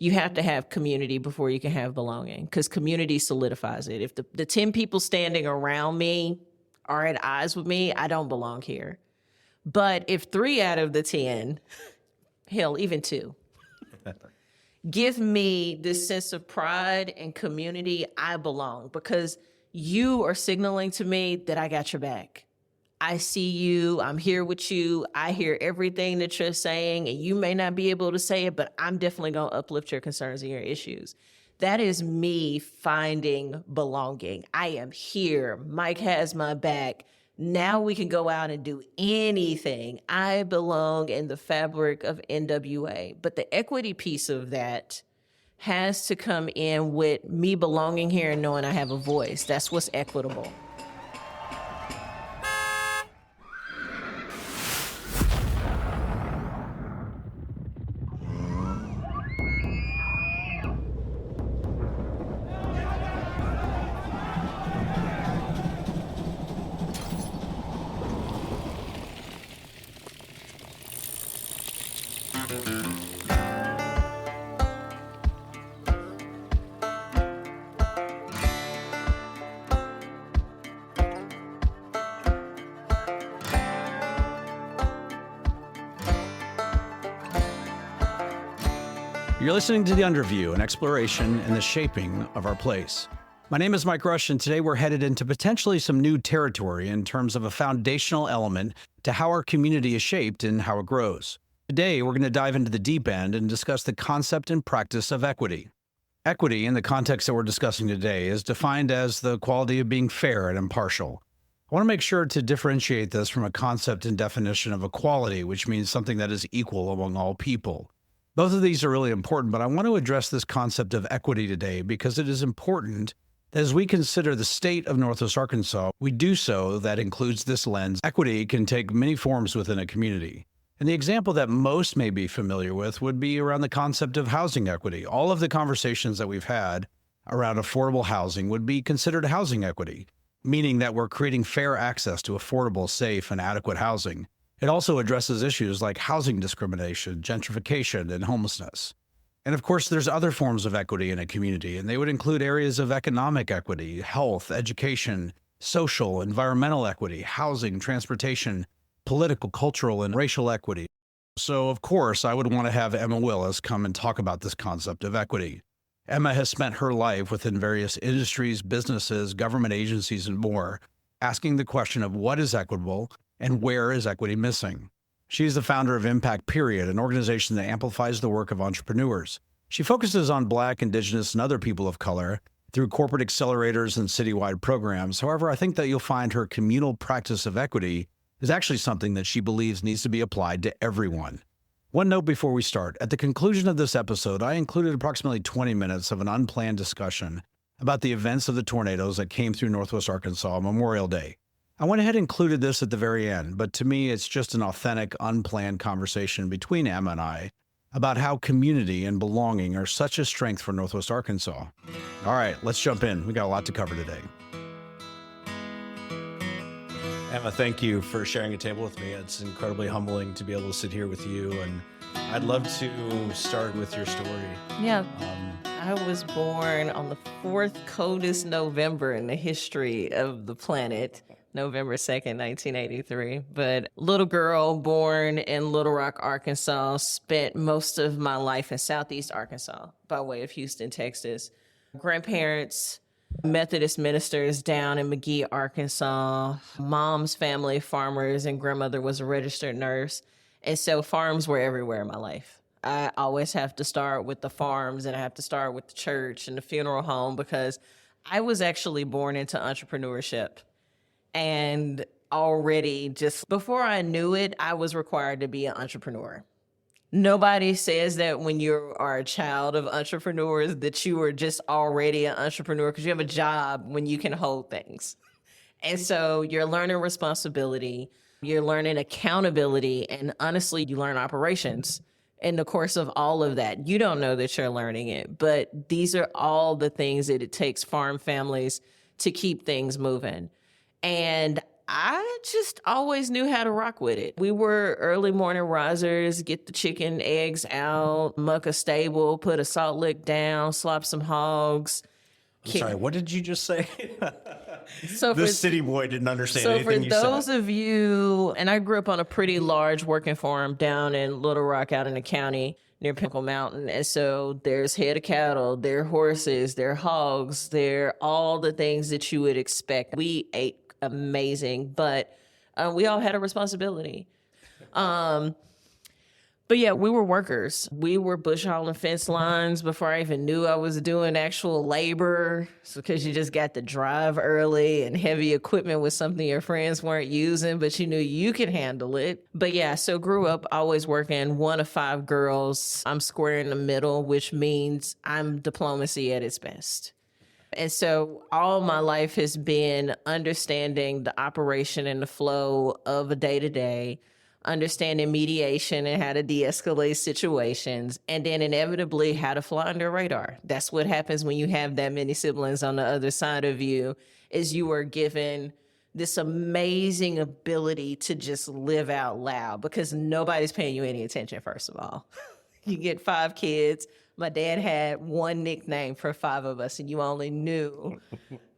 you have to have community before you can have belonging, because community solidifies it. If the 10 people standing around me are at odds with me, I don't belong here. But if 3 out of the 10, hell, even 2, give me this sense of pride and community, I belong, because you are signaling to me that I got your back. I see you, I'm here with you, I hear everything that you're saying, and you may not be able to say it, but I'm definitely gonna uplift your concerns and your issues. That is me finding belonging. I am here, Mike has my back. Now we can go out and do anything. I belong in the fabric of NWA. But the equity piece of that has to come in with me belonging here and knowing I have a voice. That's what's equitable. You're listening to The Underview, an exploration in the shaping of our place. My name is Mike Rush, and today we're headed into potentially some new territory in terms of a foundational element to how our community is shaped and how it grows. Today, we're going to dive into the deep end and discuss the concept and practice of equity. Equity, in the context that we're discussing today, is defined as the quality of being fair and impartial. I want to make sure to differentiate this from a concept and definition of equality, which means something that is equal among all people. Both of these are really important, but I want to address this concept of equity today because it is important that as we consider the state of Northwest Arkansas, we do so that includes this lens. Equity can take many forms within a community. And the example that most may be familiar with would be around the concept of housing equity. All of the conversations that we've had around affordable housing would be considered housing equity, meaning that we're creating fair access to affordable, safe, and adequate housing. It also addresses issues like housing discrimination, gentrification, and homelessness. And of course, there's other forms of equity in a community, and they would include areas of economic equity, health, education, social, environmental equity, housing, transportation, political, cultural, and racial equity. So, of course, I would want to have Emma Willis come and talk about this concept of equity. Emma has spent her life within various industries, businesses, government agencies, and more, asking the question of what is equitable and where is equity missing. She's the founder of Impact Period, an organization that amplifies the work of entrepreneurs. She focuses on Black, Indigenous, and other people of color through corporate accelerators and citywide programs. However, I think that you'll find her communal practice of equity is actually something that she believes needs to be applied to everyone. One note before we start. At the conclusion of this episode, I included approximately 20 minutes of an unplanned discussion about the events of the tornadoes that came through Northwest Arkansas on Memorial Day. I went ahead and included this at the very end, but to me, it's just an authentic, unplanned conversation between Emma and I about how community and belonging are such a strength for Northwest Arkansas. All right, let's jump in. We got a lot to cover today. Emma, thank you for sharing a table with me. It's incredibly humbling to be able to sit here with you, and I'd love to start with your story. Yeah. I was born on the 4th coldest November in the history of the planet, November 2nd, 1983. But little girl born in Little Rock, Arkansas, spent most of my life in Southeast Arkansas by way of Houston, Texas. Grandparents, Methodist ministers down in McGee, Arkansas. Mom's family, farmers, and grandmother was a registered nurse. And so farms were everywhere in my life. I always have to start with the farms, and I have to start with the church and the funeral home, because I was actually born into entrepreneurship. And already, just before I knew it, I was required to be an entrepreneur. Nobody says that when you are a child of entrepreneurs that you are just already an entrepreneur, because you have a job when you can hold things. And so you're learning responsibility, you're learning accountability, and honestly, you learn operations. In the course of all of that, you don't know that you're learning it, but these are all the things that it takes farm families to keep things moving. And I just always knew how to rock with it. We were early morning risers, get the chicken eggs out, muck a stable, put a salt lick down, slop some hogs. I'm sorry, what did you just say? So This city boy didn't understand So anything for you those said. of you, and I grew up on a pretty large working farm down in Little Rock out in the county near Pinnacle Mountain. And so there's head of cattle, there are horses, there are hogs, there are all the things that you would expect. We ate amazing, but we all had a responsibility. But yeah, we were workers. We were bush hauling fence lines before I even knew I was doing actual labor. So because you just got to drive early, and heavy equipment was something your friends weren't using, but you knew you could handle it. But yeah, so grew up always working, one of 5 girls. I'm square in the middle, which means I'm diplomacy at its best. And so all my life has been understanding the operation and the flow of a day-to-day, understanding mediation and how to de-escalate situations, and then inevitably how to fly under radar. That's what happens when you have that many siblings on the other side of you, is you are given this amazing ability to just live out loud because nobody's paying you any attention, first of all. You get 5 kids. My dad had one nickname for 5 of us, and you only knew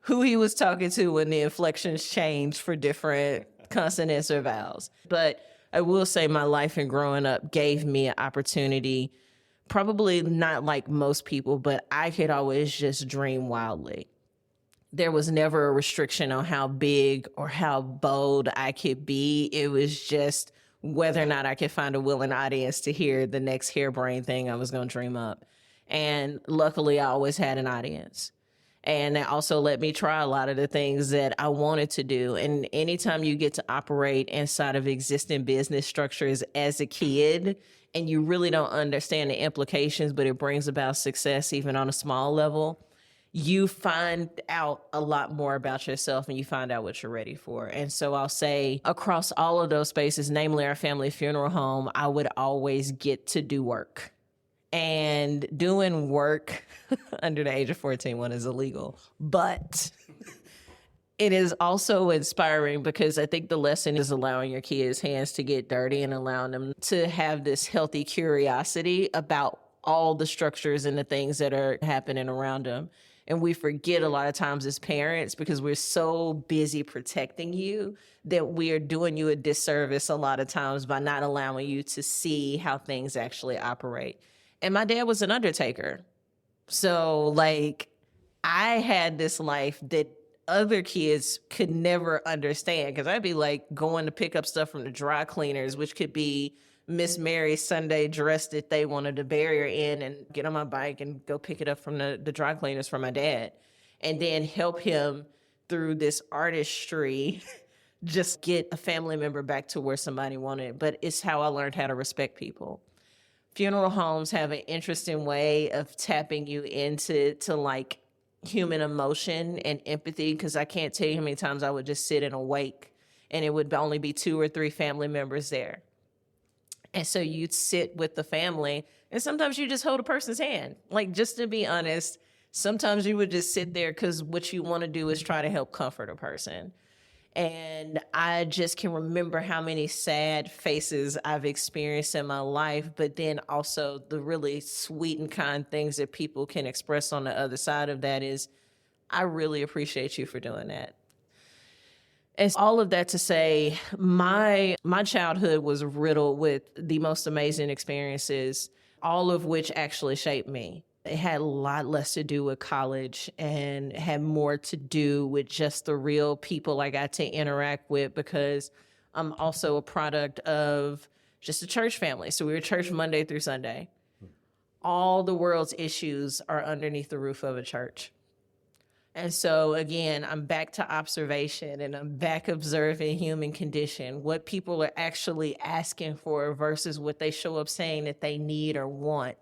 who he was talking to when the inflections changed for different consonants or vowels. But I will say my life and growing up gave me an opportunity, probably not like most people, but I could always just dream wildly. There was never a restriction on how big or how bold I could be. It was just whether or not I could find a willing audience to hear the next harebrained thing I was going to dream up. And luckily, I always had an audience. And that also let me try a lot of the things that I wanted to do. And anytime you get to operate inside of existing business structures as a kid, and you really don't understand the implications, but it brings about success even on a small level, you find out a lot more about yourself and you find out what you're ready for. And so I'll say across all of those spaces, namely our family funeral home, I would always get to do work. And doing work under the age of 14, one is illegal. But it is also inspiring because I think the lesson is allowing your kids' hands to get dirty and allowing them to have this healthy curiosity about all the structures and the things that are happening around them. And we forget a lot of times as parents, because we're so busy protecting you, that we are doing you a disservice a lot of times by not allowing you to see how things actually operate. And my dad was an undertaker. So like I had this life that other kids could never understand, because I'd be like going to pick up stuff from the dry cleaners, which could be Miss Mary's Sunday dress that they wanted to bury her in, and get on my bike and go pick it up from the dry cleaners for my dad, and then help him through this artistry, just get a family member back to where somebody wanted. But it's how I learned how to respect people. Funeral homes have an interesting way of tapping you into like human emotion and empathy, because I can't tell you how many times I would just sit in a wake and it would only be 2 or 3 family members there. And so you'd sit with the family, and sometimes you just hold a person's hand. Like, just to be honest, sometimes you would just sit there because what you want to do is try to help comfort a person. And I just can remember how many sad faces I've experienced in my life, but then also the really sweet and kind things that people can express on the other side of that is, I really appreciate you for doing that. And all of that to say, my childhood was riddled with the most amazing experiences, all of which actually shaped me. It had a lot less to do with college and had more to do with just the real people I got to interact with, because I'm also a product of just a church family. So we were church Monday through Sunday. All the world's issues are underneath the roof of a church. And so, again, I'm back to observation, and I'm back observing human condition, what people are actually asking for versus what they show up saying that they need or want.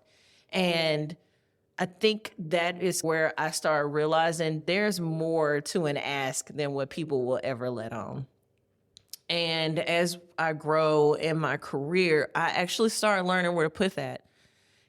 And I think that is where I started realizing there's more to an ask than what people will ever let on. And as I grow in my career, I actually started learning where to put that.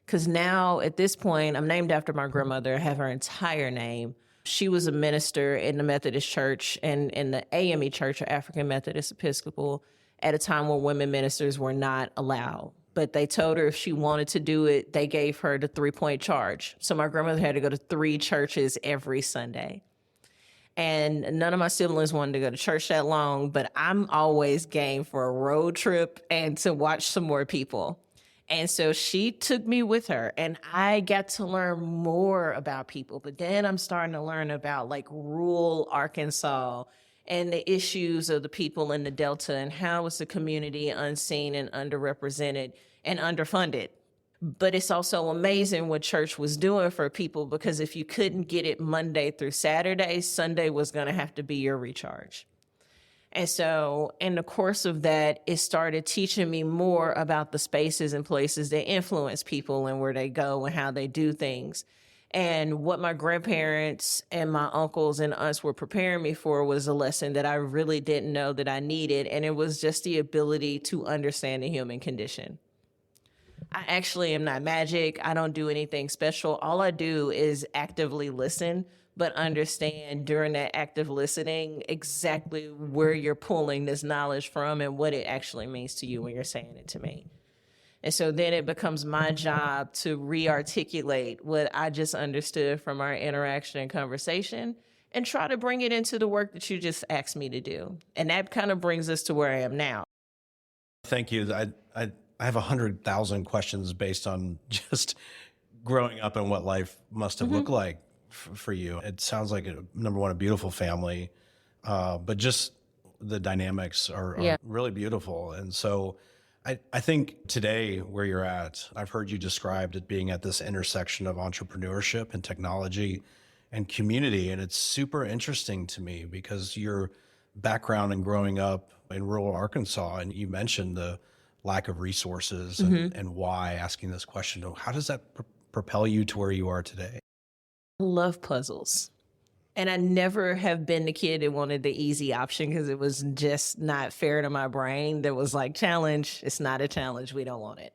Because now, at this point, I'm named after my grandmother. I have her entire name. She was a minister in the Methodist Church and in the AME Church, or African Methodist Episcopal, at a time when women ministers were not allowed. But they told her if she wanted to do it, they gave her the 3-point charge. So my grandmother had to go to 3 churches every Sunday. And none of my siblings wanted to go to church that long, but I'm always game for a road trip and to watch some more people. And so she took me with her, and I got to learn more about people. But then I'm starting to learn about like rural Arkansas and the issues of the people in the Delta and how is the community unseen and underrepresented and underfunded. But it's also amazing what church was doing for people, because if you couldn't get it Monday through Saturday, Sunday was going to have to be your recharge. And so in the course of that, it started teaching me more about the spaces and places that influence people and where they go and how they do things. And what my grandparents and my uncles and aunts were preparing me for was a lesson that I really didn't know that I needed. And it was just the ability to understand the human condition. I actually am not magic. I don't do anything special. All I do is actively listen, but understand during that active listening exactly where you're pulling this knowledge from and what it actually means to you when you're saying it to me. And so then it becomes my job to re-articulate what I just understood from our interaction and conversation and try to bring it into the work that you just asked me to do. And that kind of brings us to where I am now. Thank you. I have 100,000 questions based on just growing up and what life must have looked like for you. It sounds like, number one, a beautiful family, but just the dynamics are really beautiful. And so I think today where you're at, I've heard you described it being at this intersection of entrepreneurship and technology and community. And it's super interesting to me because your background and growing up in rural Arkansas, and you mentioned the lack of resources and why, asking this question, how does that propel you to where you are today? I love puzzles. And I never have been the kid that wanted the easy option because it was just not fair to my brain. That was like, challenge, it's not a challenge, we don't want it.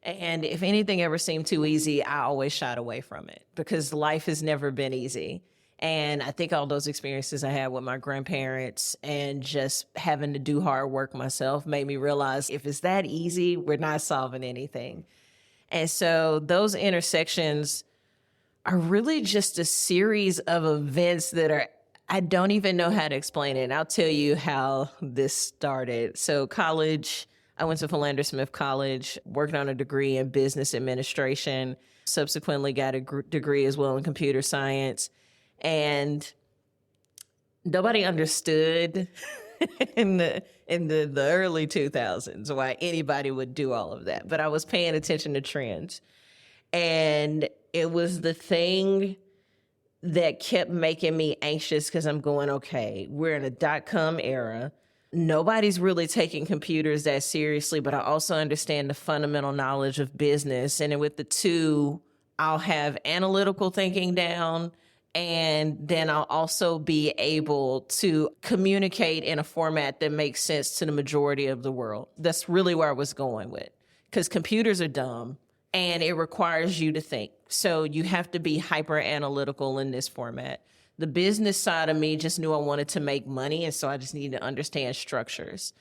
And if anything ever seemed too easy, I always shied away from it because life has never been easy. And I think all those experiences I had with my grandparents and just having to do hard work myself made me realize if it's that easy, we're not solving anything. And so those intersections are really just a series of events that I don't even know how to explain it. And I'll tell you how this started. So college, I went to Philander Smith College, worked on a degree in business administration, subsequently got a degree as well in computer science. And nobody understood in the early 2000s why anybody would do all of that. But I was paying attention to trends. And it was the thing that kept making me anxious because I'm going, okay, we're in a dot-com era. Nobody's really taking computers that seriously, but I also understand the fundamental knowledge of business. And with the two, I'll have analytical thinking down, and then I'll also be able to communicate in a format that makes sense to the majority of the world. That's really where I was going with, because computers are dumb and it requires you to think. So you have to be hyper analytical in this format. The business side of me just knew I wanted to make money, and so I just needed to understand structures.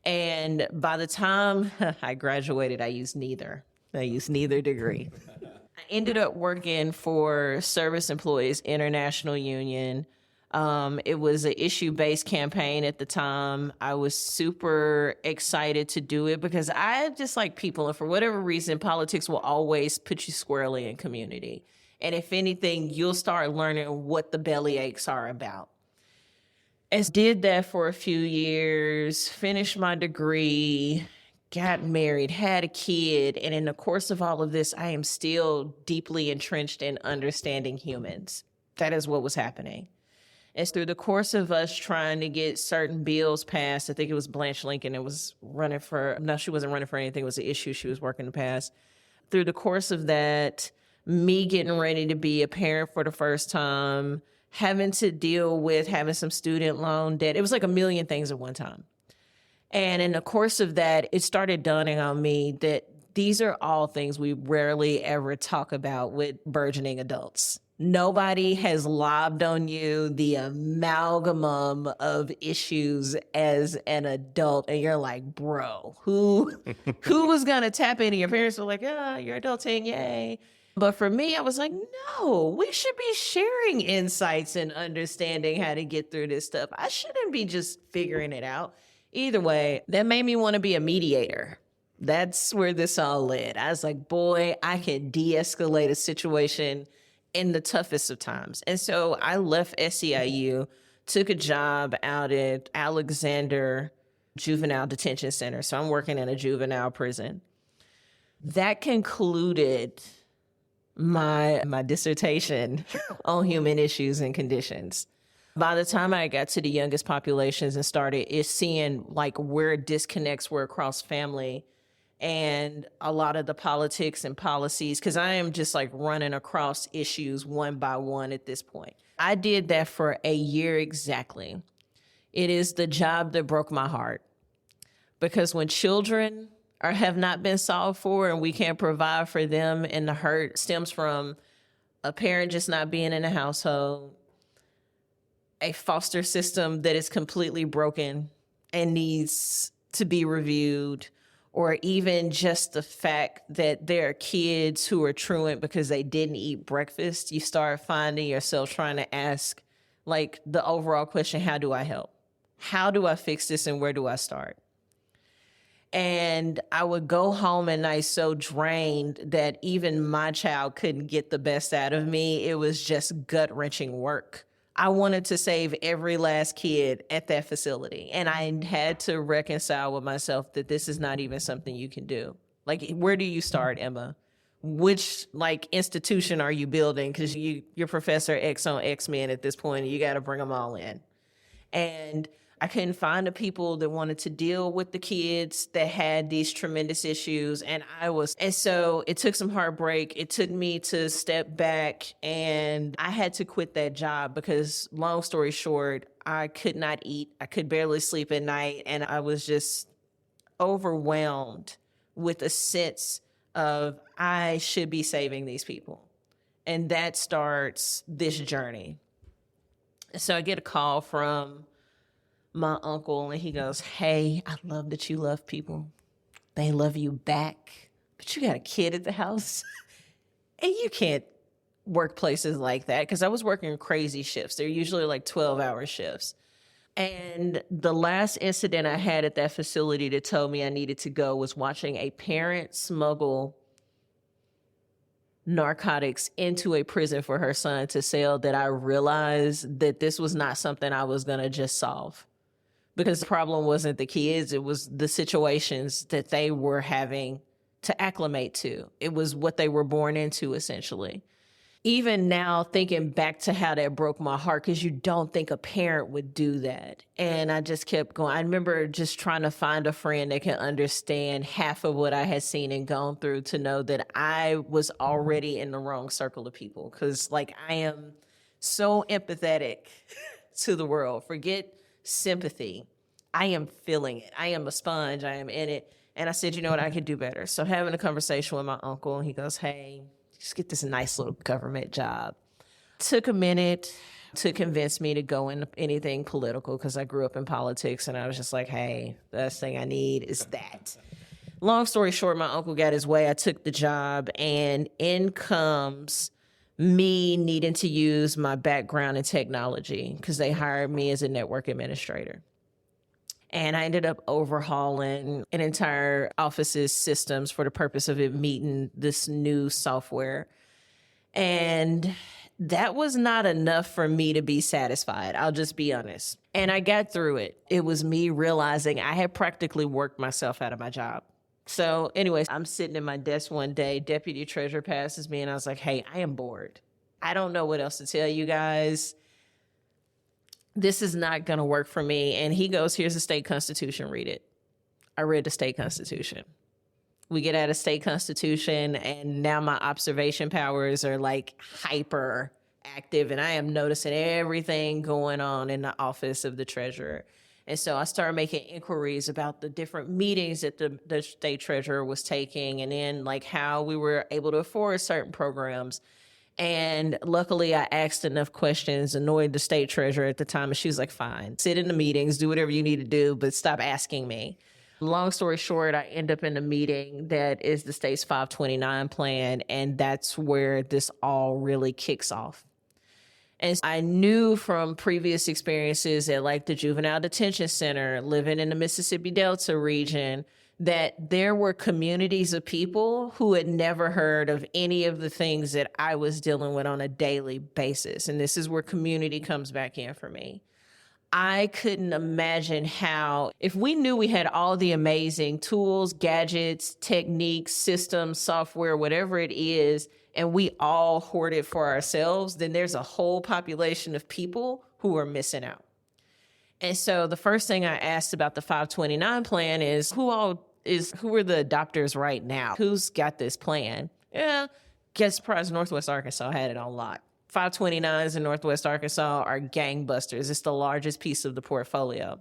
And by the time I graduated, I used neither degree. I ended up working for Service Employees International Union. It was an issue-based campaign at the time. I was super excited to do it because I just like people, and for whatever reason, politics will always put you squarely in community. And if anything, you'll start learning what the belly aches are about. And did that for a few years, finished my degree, got married, had a kid, and in the course of all of this, I am still deeply entrenched in understanding humans. That is what was happening. And through the course of us trying to get certain bills passed, I think it was Blanche Lincoln, she wasn't running for anything, it was an issue she was working to pass. Through the course of that, me getting ready to be a parent for the first time, having to deal with having some student loan debt, it was like a million things at one time. And in the course of that, it started dawning on me that these are all things we rarely ever talk about with burgeoning adults. Nobody has lobbed on you the amalgamum of issues as an adult, and you're like, bro, who was gonna tap into? Your parents were like, you're adulting, yay. But for me, I was like, no, we should be sharing insights and understanding how to get through this stuff. I shouldn't be just figuring it out. Either way, that made me want to be a mediator. That's where this all led. I was like, boy, I can de-escalate a situation in the toughest of times. And so I left SEIU, took a job out at Alexander Juvenile Detention Center. So I'm working in a juvenile prison. That concluded my dissertation on human issues and conditions. By the time I got to the youngest populations and started seeing like where disconnects were across family and a lot of the politics and policies, because I am just like running across issues one by one at this point. I did that for a year exactly. It is the job that broke my heart, because when children have not been solved for and we can't provide for them, and the hurt stems from a parent just not being in the household, a foster system that is completely broken and needs to be reviewed, or even just the fact that there are kids who are truant because they didn't eat breakfast, you start finding yourself trying to ask like the overall question, how do I help? How do I fix this and where do I start? And I would go home at night so drained that even my child couldn't get the best out of me. It was just gut-wrenching work. I wanted to save every last kid at that facility. And I had to reconcile with myself that this is not even something you can do. Like, where do you start, Emma? Which like institution are you building? Because you're Professor X on X-Men at this point, and you got to bring them all in. And I couldn't find the people that wanted to deal with the kids that had these tremendous issues. And so it took some heartbreak. It took me to step back, and I had to quit that job because, long story short, I could not eat. I could barely sleep at night. And I was just overwhelmed with a sense of I should be saving these people. And that starts this journey. So I get a call from my uncle, and he goes, hey, I love that you love people. They love you back, but you got a kid at the house and you can't work places like that. Because I was working crazy shifts. They're usually like 12-hour shifts. And the last incident I had at that facility that told me I needed to go was watching a parent smuggle narcotics into a prison for her son to sell, that I realized that this was not something I was going to just solve. Because the problem wasn't the kids, it was the situations that they were having to acclimate to. It was what they were born into, essentially. Even now, thinking back to how that broke my heart, because you don't think a parent would do that. And I just kept going. I remember just trying to find a friend that can understand half of what I had seen and gone through, to know that I was already in the wrong circle of people. Because like, I am so empathetic to the world. Forget sympathy. I am feeling it. I am a sponge. I am in it. And I said, you know what? I could do better. So having a conversation with my uncle, and he goes, hey, just get this nice little government job. Took a minute to convince me to go into anything political, because I grew up in politics, and I was just like, hey, the best thing I need is that. Long story short, my uncle got his way. I took the job, and in comes me needing to use my background in technology, because they hired me as a network administrator. And I ended up overhauling an entire office's systems for the purpose of it meeting this new software. And that was not enough for me to be satisfied. I'll just be honest. And I got through it. It was me realizing I had practically worked myself out of my job. So anyways, I'm sitting at my desk one day, deputy treasurer passes me, and I was like, hey, I am bored. I don't know what else to tell you guys. This is not going to work for me. And he goes, here's the state constitution, read it. I read the state constitution. We get out of state constitution, and now my observation powers are like hyper active, and I am noticing everything going on in the office of the treasurer. And so I started making inquiries about the different meetings that the state treasurer was taking, and then like how we were able to afford certain programs. And luckily, I asked enough questions, annoyed the state treasurer at the time, and she was like, fine, sit in the meetings, do whatever you need to do, but stop asking me. Long story short, I end up in a meeting that is the state's 529 plan, and that's where this all really kicks off. And I knew from previous experiences at like the Juvenile Detention Center, living in the Mississippi Delta region, that there were communities of people who had never heard of any of the things that I was dealing with on a daily basis. And this is where community comes back in for me. I couldn't imagine how, if we knew we had all the amazing tools, gadgets, techniques, systems, software, whatever it is, and we all hoard it for ourselves, then there's a whole population of people who are missing out. And so the first thing I asked about the 529 plan is who are the adopters right now? Who's got this plan? Yeah, get surprised Northwest Arkansas had it on lock. 529s in Northwest Arkansas are gangbusters. It's the largest piece of the portfolio.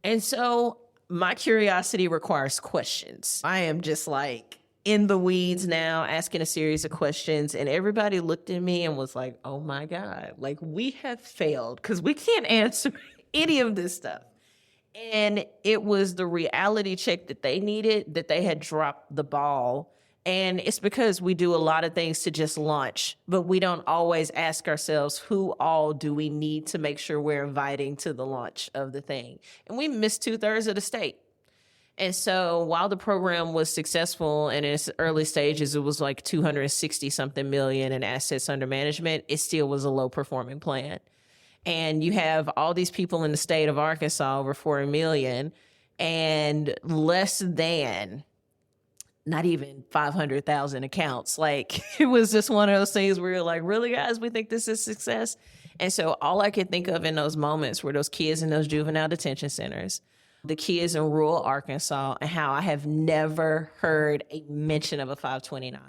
And so my curiosity requires questions. I am just like in the weeds now, asking a series of questions, and everybody looked at me and was like, oh my God, like we have failed because we can't answer any of this stuff. And it was the reality check that they needed, that they had dropped the ball. And it's because we do a lot of things to just launch, but we don't always ask ourselves, who all do we need to make sure we're inviting to the launch of the thing? And we missed 2/3 of the state. And so while the program was successful and in its early stages, it was like 260 something million in assets under management, it still was a low performing plan. And you have all these people in the state of Arkansas, over 4 million, and less than not even 500,000 accounts. Like it was just one of those things where you're like, really guys, we think this is success? And so all I could think of in those moments were those kids in those juvenile detention centers, the kids in rural Arkansas, and how I have never heard a mention of a 529.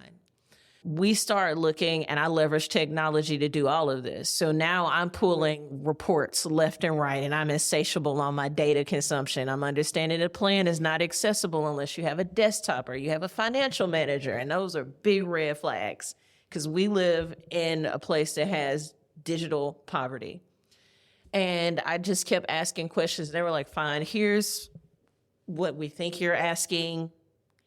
We start looking, and I leverage technology to do all of this. So now I'm pulling reports left and right, and I'm insatiable on my data consumption. I'm understanding the plan is not accessible unless you have a desktop or you have a financial manager. And those are big red flags because we live in a place that has digital poverty. And I just kept asking questions. They were like, fine, here's what we think you're asking.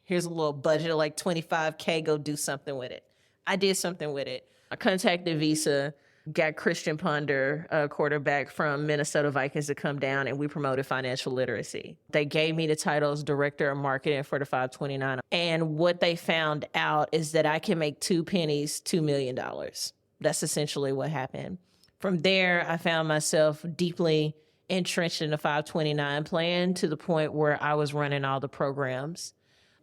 Here's a little budget of like $25K, go do something with it. I did something with it. I contacted Visa, got Christian Ponder, a quarterback from Minnesota Vikings, to come down, and we promoted financial literacy. They gave me the title as Director of Marketing for the 529. And what they found out is that I can make 2 pennies, $2 million. That's essentially what happened. From there, I found myself deeply entrenched in the 529 plan to the point where I was running all the programs.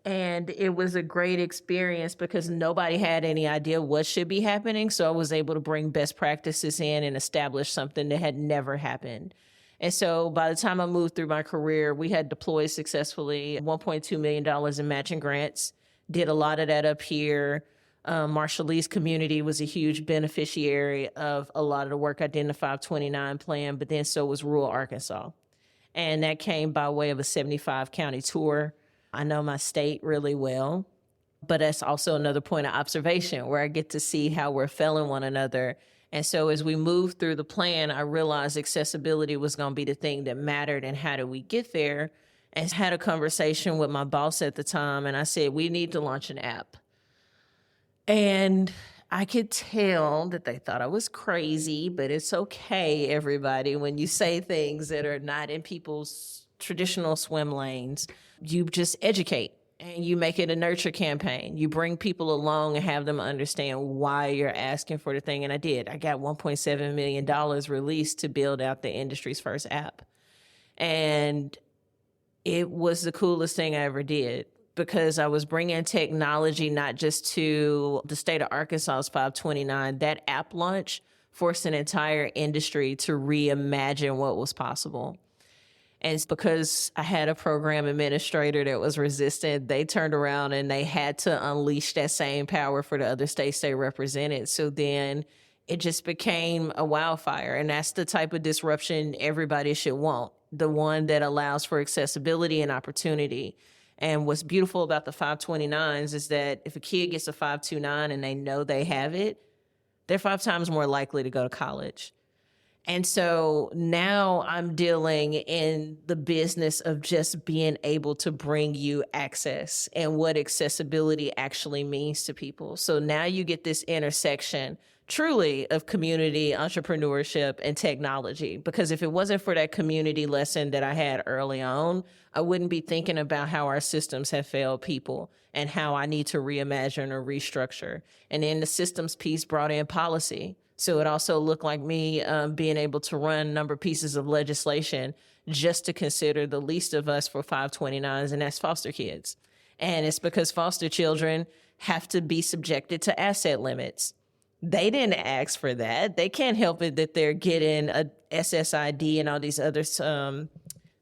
And it was a great experience because nobody had any idea what should be happening. So I was able to bring best practices in and establish something that had never happened. And so by the time I moved through my career, we had deployed successfully $1.2 million in matching grants, did a lot of that up here. Marshallese community was a huge beneficiary of a lot of the work I did in the 529 plan, but then so was rural Arkansas. And that came by way of a 75 county tour. I know my state really well, but that's also another point of observation where I get to see how we're failing one another. And so as we moved through the plan, I realized accessibility was going to be the thing that mattered, and how do we get there? And had a conversation with my boss at the time, and I said, we need to launch an app. And I could tell that they thought I was crazy, but it's okay, everybody, when you say things that are not in people's traditional swim lanes. You just educate and you make it a nurture campaign. You bring people along and have them understand why you're asking for the thing. And I did. I got $1.7 million released to build out the industry's first app. And it was the coolest thing I ever did, because I was bringing technology not just to the state of Arkansas's 529. That app launch forced an entire industry to reimagine what was possible. And it's because I had a program administrator that was resistant. They turned around and they had to unleash that same power for the other states they represented. So then it just became a wildfire. And that's the type of disruption everybody should want, the one that allows for accessibility and opportunity. And what's beautiful about the 529s is that if a kid gets a 529 and they know they have it, they're 5 times more likely to go to college. And so now I'm dealing in the business of just being able to bring you access and what accessibility actually means to people. So now you get this intersection truly of community, entrepreneurship, and technology. Because if it wasn't for that community lesson that I had early on, I wouldn't be thinking about how our systems have failed people and how I need to reimagine or restructure. And then the systems piece brought in policy. So it also looked like me being able to run a number of pieces of legislation just to consider the least of us for 529s, and that's foster kids. And it's because foster children have to be subjected to asset limits. They didn't ask for that. They can't help it that they're getting a SSID and all these other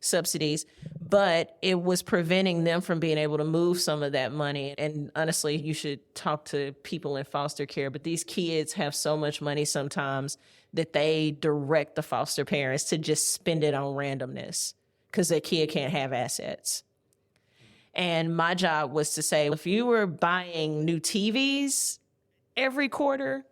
subsidies, but it was preventing them from being able to move some of that money. And honestly, you should talk to people in foster care, but these kids have so much money sometimes that they direct the foster parents to just spend it on randomness because their kid can't have assets. And my job was to say, if you were buying new TVs every quarter,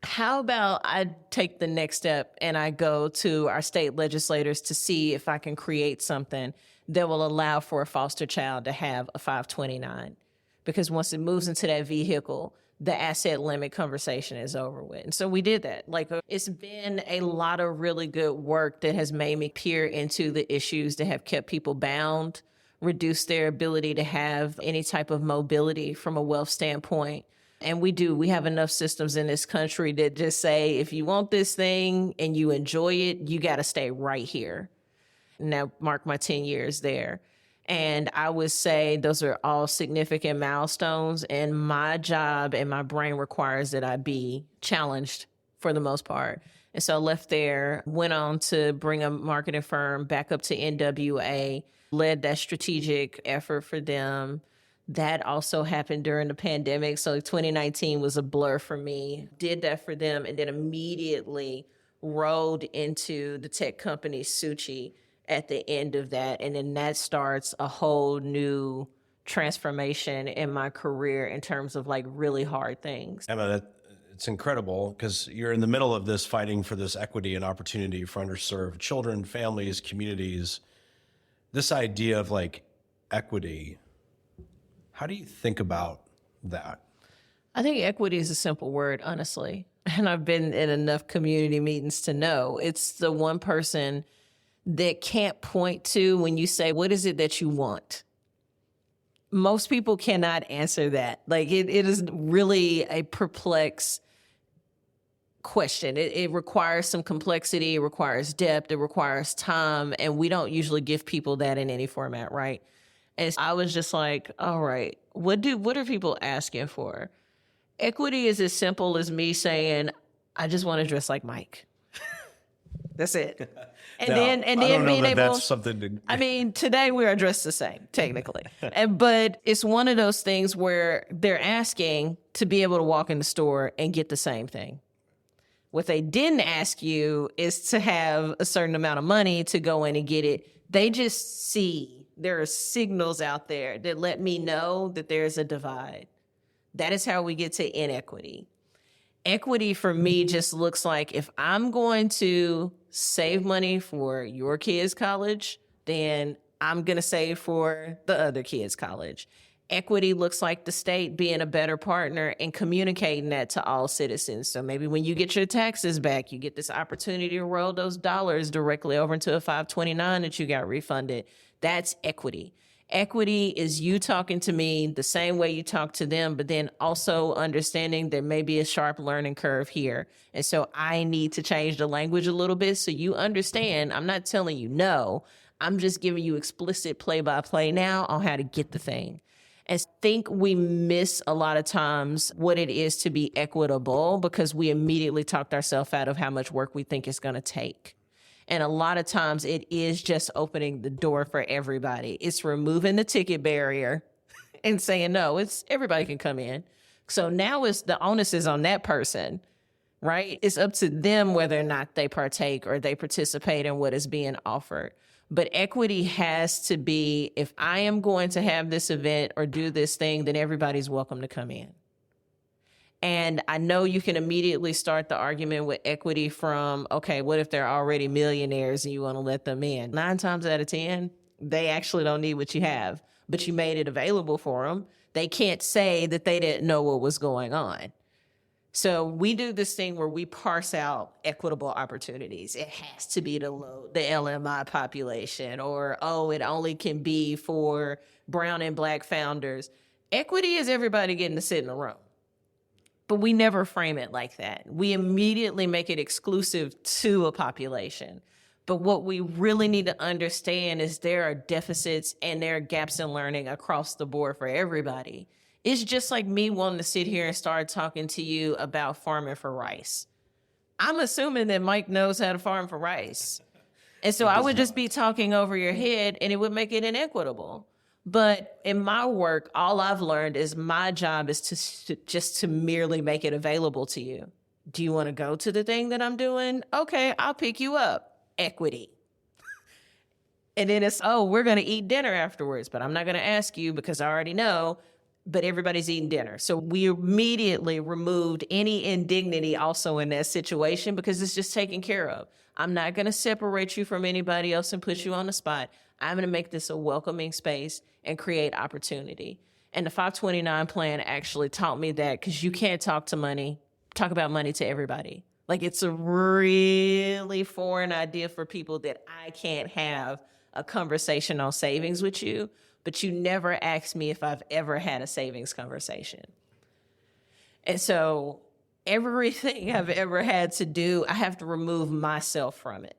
how about I take the next step and I go to our state legislators to see if I can create something that will allow for a foster child to have a 529? Because once it moves into that vehicle, the asset limit conversation is over with. And so we did that. It's been a lot of really good work that has made me peer into the issues that have kept people bound, reduced their ability to have any type of mobility from a wealth standpoint. And we have enough systems in this country that just say, if you want this thing and you enjoy it, you got to stay right here. Now, mark my 10 years there. And I would say those are all significant milestones. And my job and my brain requires that I be challenged for the most part. And so I left there, went on to bring a marketing firm back up to NWA, led that strategic effort for them. That also happened during the pandemic. So 2019 was a blur for me. Did that for them and then immediately rolled into the tech company Suchi at the end of that. And then that starts a whole new transformation in my career in terms of really hard things. Emma, it's incredible because you're in the middle of this fighting for this equity and opportunity for underserved children, families, communities. This idea of equity, how do you think about that? I think equity is a simple word, honestly. And I've been in enough community meetings to know it's the one person that can't point to when you say, what is it that you want? Most people cannot answer that. It is really a perplexed question. It requires some complexity, it requires depth, it requires time, and we don't usually give people that in any format, right? And I was just like, all right, what are people asking for? Equity is as simple as me saying, I just want to dress like Mike. That's it. And now, then I don't know being that able, that's something to... I mean, today we are dressed the same, technically. But it's one of those things where they're asking to be able to walk in the store and get the same thing. What they didn't ask you is to have a certain amount of money to go in and get it. They just see there are signals out there that let me know that there's a divide. That is how we get to inequity. Equity for me just looks like if I'm going to save money for your kids' college, then I'm going to save for the other kids' college. Equity looks like the state being a better partner and communicating that to all citizens. So maybe when you get your taxes back, you get this opportunity to roll those dollars directly over into a 529 that you got refunded. That's equity. Equity is you talking to me the same way you talk to them, but then also understanding there may be a sharp learning curve here. And so I need to change the language a little bit so you understand I'm not telling you no. I'm just giving you explicit play-by-play now on how to get the thing. And I think we miss a lot of times what it is to be equitable because we immediately talked ourselves out of how much work we think it's going to take. And a lot of times it is just opening the door for everybody. It's removing the ticket barrier and saying, no, it's everybody can come in. So now it's the onus is on that person, right? It's up to them whether or not they partake or they participate in what is being offered. But equity has to be, if I am going to have this event or do this thing, then everybody's welcome to come in. And I know you can immediately start the argument with equity from, okay, what if they're already millionaires and you want to let them in? 9 times out of 10, they actually don't need what you have, but you made it available for them. They can't say that they didn't know what was going on. So we do this thing where we parse out equitable opportunities. It has to be the LMI population, or, oh, it only can be for brown and black founders. Equity is everybody getting to sit in a room. But we never frame it like that. We immediately make it exclusive to a population. But what we really need to understand is there are deficits and there are gaps in learning across the board for everybody. It's just like me wanting to sit here and start talking to you about farming for rice. I'm assuming that Mike knows how to farm for rice. And so I would just be talking over your head and it would make it inequitable. But in my work, all I've learned is my job is to merely make it available to you. Do you want to go to the thing that I'm doing? Okay, I'll pick you up. Equity. And then it's, oh, we're going to eat dinner afterwards, but I'm not going to ask you because I already know, but everybody's eating dinner. So we immediately removed any indignity also in that situation because it's just taken care of. I'm not going to separate you from anybody else and put you on the spot. I'm going to make this a welcoming space and create opportunity. And the 529 plan actually taught me that, because you can't talk about money to everybody. Like, it's a really foreign idea for people that I can't have a conversation on savings with you, but you never asked me if I've ever had a savings conversation. And so everything I've ever had to do, I have to remove myself from it.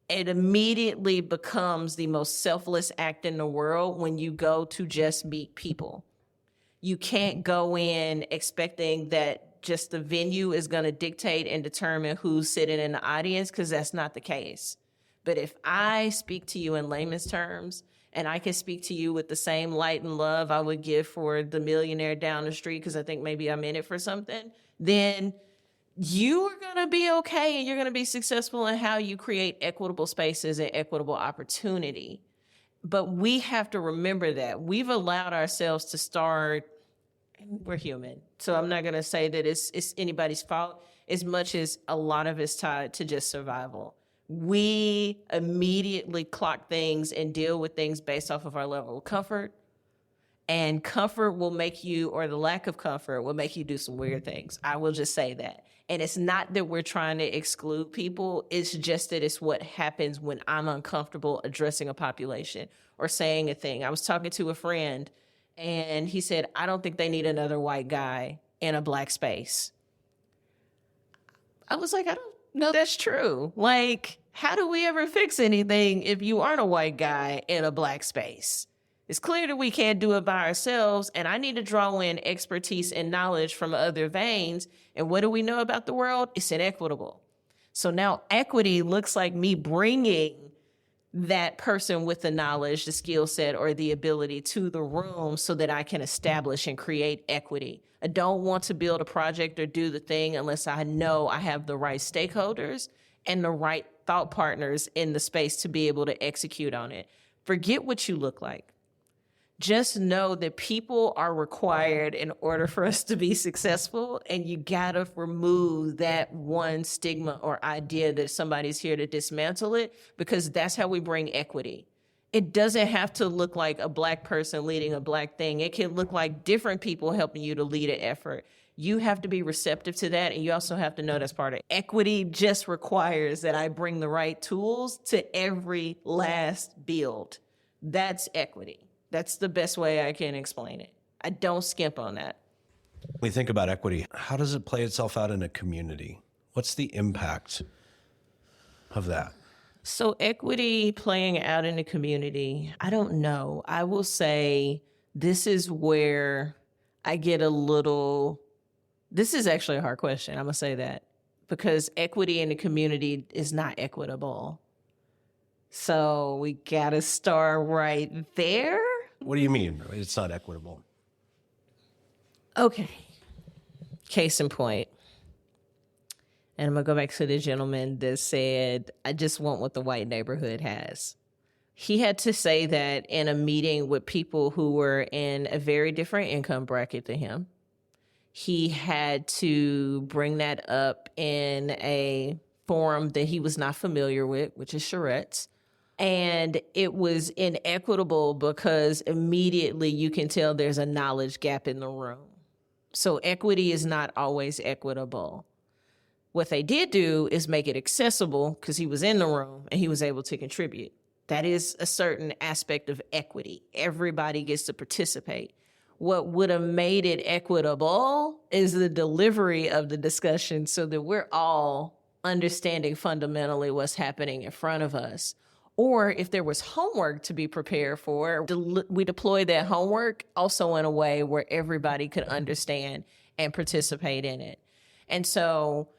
It immediately becomes the most selfless act in the world when you go to just meet people. You can't go in expecting that just the venue is going to dictate and determine who's sitting in the audience, because that's not the case. But if I speak to you in layman's terms, and I can speak to you with the same light and love I would give for the millionaire down the street because I think maybe I'm in it for something, then you are going to be okay and you're going to be successful in how you create equitable spaces and equitable opportunity. But we have to remember that we've allowed ourselves to start, we're human. So I'm not going to say that it's anybody's fault as much as a lot of it's tied to just survival. We immediately clock things and deal with things based off of our level of comfort. And comfort will make you, or the lack of comfort will make you do some weird things. I will just say that. And it's not that we're trying to exclude people. It's just that it's what happens when I'm uncomfortable addressing a population or saying a thing. I was talking to a friend and he said, I don't think they need another white guy in a black space. I was like, I don't know that's true. Like, how do we ever fix anything if you aren't a white guy in a black space? It's clear that we can't do it by ourselves, and I need to draw in expertise and knowledge from other veins. And what do we know about the world? It's inequitable. So now equity looks like me bringing that person with the knowledge, the skill set, or the ability to the room so that I can establish and create equity. I don't want to build a project or do the thing unless I know I have the right stakeholders and the right thought partners in the space to be able to execute on it. Forget what you look like. Just know that people are required in order for us to be successful, and you gotta remove that one stigma or idea that somebody's here to dismantle it, because that's how we bring equity. It doesn't have to look like a black person leading a black thing. It can look like different people helping you to lead an effort. You have to be receptive to that, and you also have to know that's part of it. Equity just requires that I bring the right tools to every last build. That's equity. That's the best way I can explain it. I don't skimp on that. When we think about equity, how does it play itself out in a community? What's the impact of that? So equity playing out in the community, I don't know. I will say this is where I get this is actually a hard question. I'm going to say that, because equity in the community is not equitable. So we got to start right there. What do you mean? It's not equitable. Okay. Case in point. And I'm going to go back to the gentleman that said, I just want what the white neighborhood has. He had to say that in a meeting with people who were in a very different income bracket than him. He had to bring that up in a forum that he was not familiar with, which is charrettes. And it was inequitable because immediately you can tell there's a knowledge gap in the room. So equity is not always equitable. What they did do is make it accessible because he was in the room and he was able to contribute. That is a certain aspect of equity. Everybody gets to participate. What would have made it equitable is the delivery of the discussion so that we're all understanding fundamentally what's happening in front of us. Or if there was homework to be prepared for, we deployed that homework also in a way where everybody could understand and participate in it. And so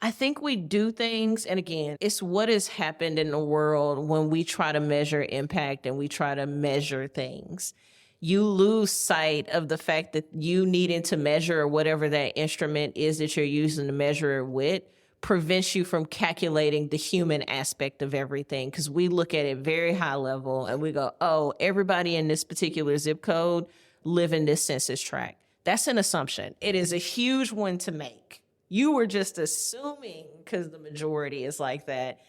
I think we do things, and again, it's what has happened in the world when we try to measure impact and we try to measure things. You lose sight of the fact that you needing to measure whatever that instrument is that you're using to measure it with prevents you from calculating the human aspect of everything, because we look at it very high level and we go, oh, everybody in this particular zip code live in this census tract. That's an assumption. It is a huge one to make. You were just assuming, because the majority is like that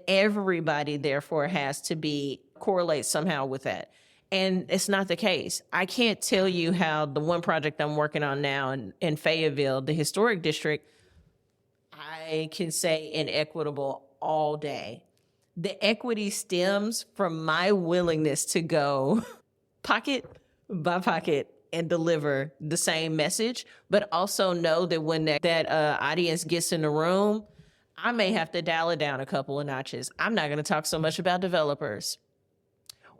everybody therefore has to be correlate somehow with that. And it's not the case. I can't tell you how the one project I'm working on now in Fayetteville, the historic district, I can say inequitable all day. The equity stems from my willingness to go pocket by pocket and deliver the same message, but also know that when that audience gets in the room, I may have to dial it down a couple of notches. I'm not going to talk so much about developers.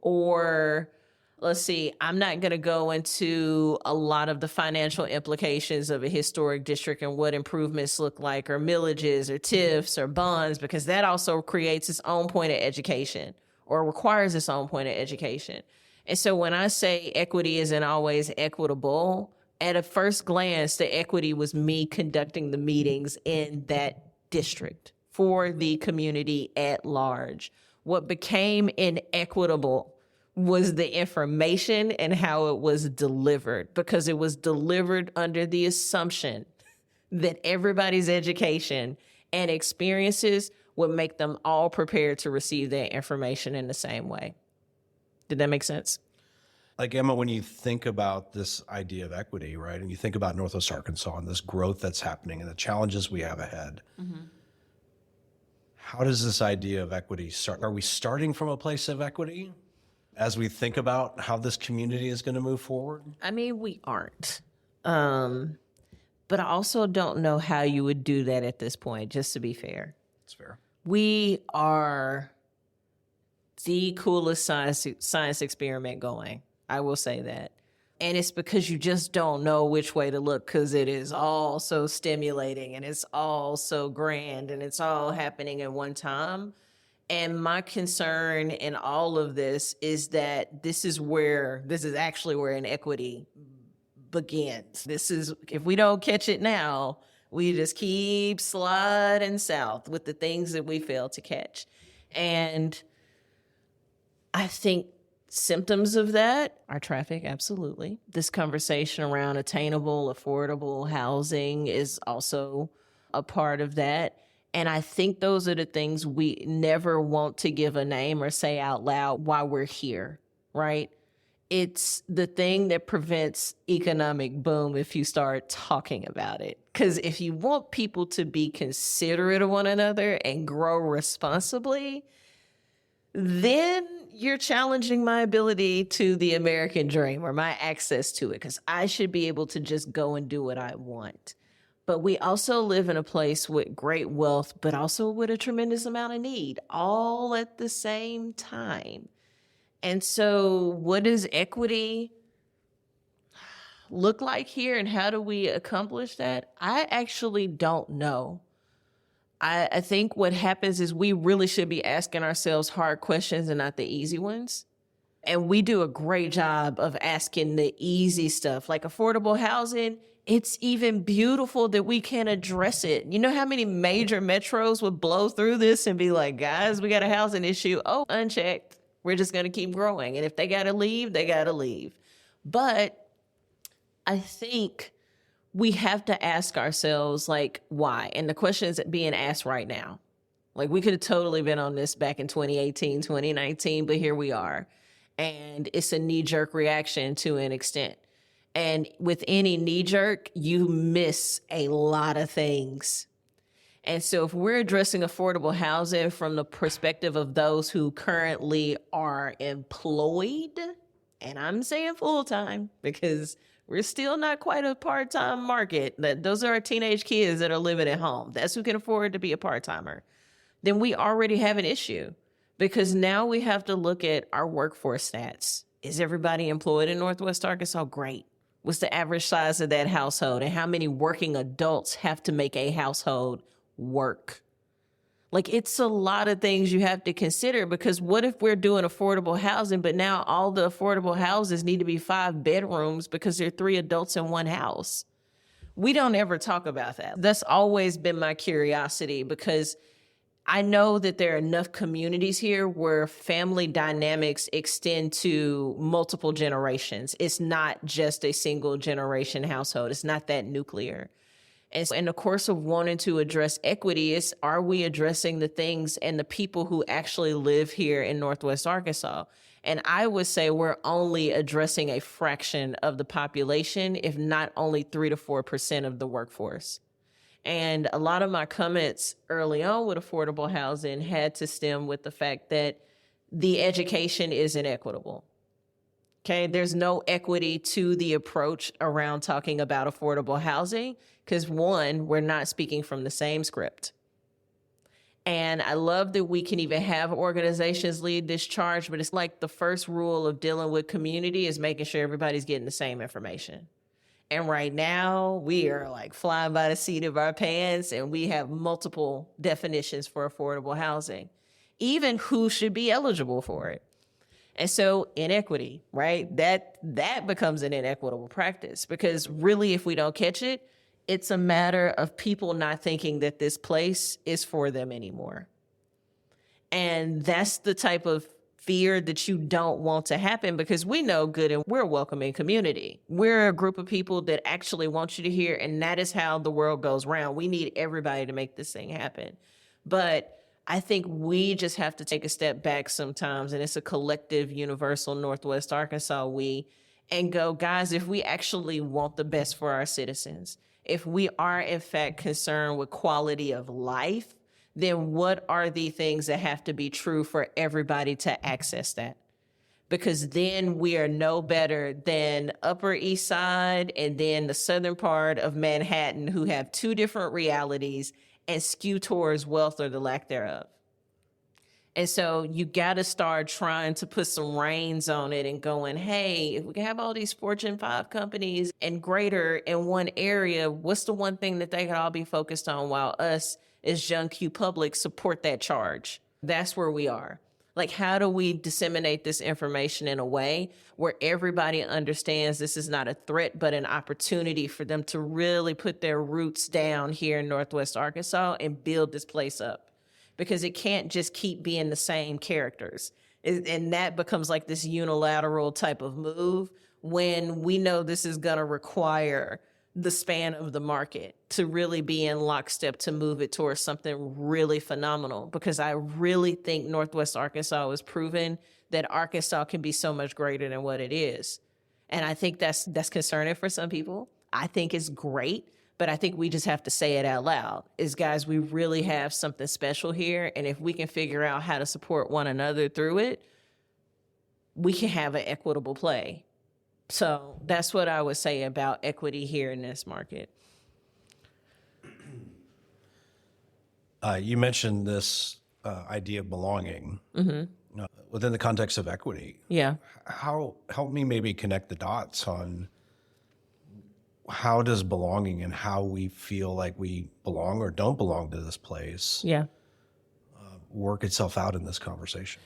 Or let's see, I'm not going to go into a lot of the financial implications of a historic district and what improvements look like, or millages, or TIFs, or bonds, because that also creates its own point of education or requires its own point of education. And so when I say equity isn't always equitable, at a first glance, the equity was me conducting the meetings in that district for the community at large. What became inequitable was the information and how it was delivered, because it was delivered under the assumption that everybody's education and experiences would make them all prepared to receive that information in the same way. Did that make sense? Like, Emma, when you think about this idea of equity, right, and you think about Northwest Arkansas and this growth that's happening and the challenges we have ahead, how does this idea of equity start? Are we starting from a place of equity as we think about how this community is going to move forward? I mean, we aren't. But I also don't know how you would do that at this point, just to be fair. That's fair. We are the coolest science experiment going. I will say that. And it's because you just don't know which way to look, because it is all so stimulating and it's all so grand and it's all happening at one time. And my concern in all of this is that this is actually where inequity begins. This is, if we don't catch it now, we just keep sliding south with the things that we fail to catch. And I think symptoms of that are traffic, absolutely. This conversation around attainable, affordable housing is also a part of that. And I think those are the things we never want to give a name or say out loud while we're here, right? It's the thing that prevents economic boom if you start talking about it. Because if you want people to be considerate of one another and grow responsibly, then you're challenging my ability to the American dream or my access to it, because I should be able to just go and do what I want. But we also live in a place with great wealth, but also with a tremendous amount of need, all at the same time. And so what does equity look like here, and how do we accomplish that? I actually don't know. I think what happens is we really should be asking ourselves hard questions and not the easy ones. And we do a great job of asking the easy stuff, like affordable housing. It's even beautiful that we can address it. You know how many major metros would blow through this and be like, guys, we got a housing issue. Oh, unchecked. We're just going to keep growing. And if they got to leave, they got to leave. But I think we have to ask ourselves, like, why? And the question is being asked right now. Like, we could have totally been on this back in 2018, 2019, but here we are. And it's a knee-jerk reaction to an extent. And with any knee-jerk, you miss a lot of things. And so if we're addressing affordable housing from the perspective of those who currently are employed, and I'm saying full-time because we're still not quite a part-time market. Those are our teenage kids that are living at home. That's who can afford to be a part-timer. Then we already have an issue because now we have to look at our workforce stats. Is everybody employed in Northwest Arkansas? Great. What's the average size of that household and how many working adults have to make a household work? Like, it's a lot of things you have to consider because what if we're doing affordable housing, but now all the affordable houses need to be 5 bedrooms because there are 3 adults in one house? We don't ever talk about that. That's always been my curiosity because I know that there are enough communities here where family dynamics extend to multiple generations. It's not just a single generation household. It's not that nuclear. And in the course of wanting to address equity, is are we addressing the things and the people who actually live here in Northwest Arkansas? And I would say we're only addressing a fraction of the population, if not only 3 to 4% of the workforce. And a lot of my comments early on with affordable housing had to stem with the fact that the education is inequitable. Okay, there's no equity to the approach around talking about affordable housing because, one, we're not speaking from the same script. And I love that we can even have organizations lead this charge, but it's like the first rule of dealing with community is making sure everybody's getting the same information. And right now, we are like flying by the seat of our pants, and we have multiple definitions for affordable housing, even who should be eligible for it. And so inequity, right? That becomes an inequitable practice because really, if we don't catch it, it's a matter of people not thinking that this place is for them anymore. And that's the type of fear that you don't want to happen because we know good and we're a welcoming community. We're a group of people that actually want you to hear, and that is how the world goes round. We need everybody to make this thing happen. But I think we just have to take a step back sometimes, and it's a collective, universal Northwest Arkansas and go, guys, if we actually want the best for our citizens, if we are in fact concerned with quality of life, then what are the things that have to be true for everybody to access that? Because then we are no better than Upper East Side and then the southern part of Manhattan who have 2 different realities and skew towards wealth or the lack thereof. And so you got to start trying to put some reins on it and going, hey, if we can have all these Fortune 5 companies and greater in one area, what's the one thing that they could all be focused on while us as John Q. Public support that charge? That's where we are. Like, how do we disseminate this information in a way where everybody understands this is not a threat, but an opportunity for them to really put their roots down here in Northwest Arkansas and build this place up? Because it can't just keep being the same characters. And that becomes like this unilateral type of move when we know this is going to require the span of the market to really be in lockstep to move it towards something really phenomenal. Because I really think Northwest Arkansas has proven that Arkansas can be so much greater than what it is. And I think that's concerning for some people. I think it's great, but I think we just have to say it out loud. Is, guys, we really have something special here. And if we can figure out how to support one another through it, we can have an equitable play. So that's what I would say about equity here in this market. You mentioned this idea of belonging within the context of equity. Yeah. Help me maybe connect the dots on how does belonging and how we feel like we belong or don't belong to this place Yeah. work itself out in this conversation?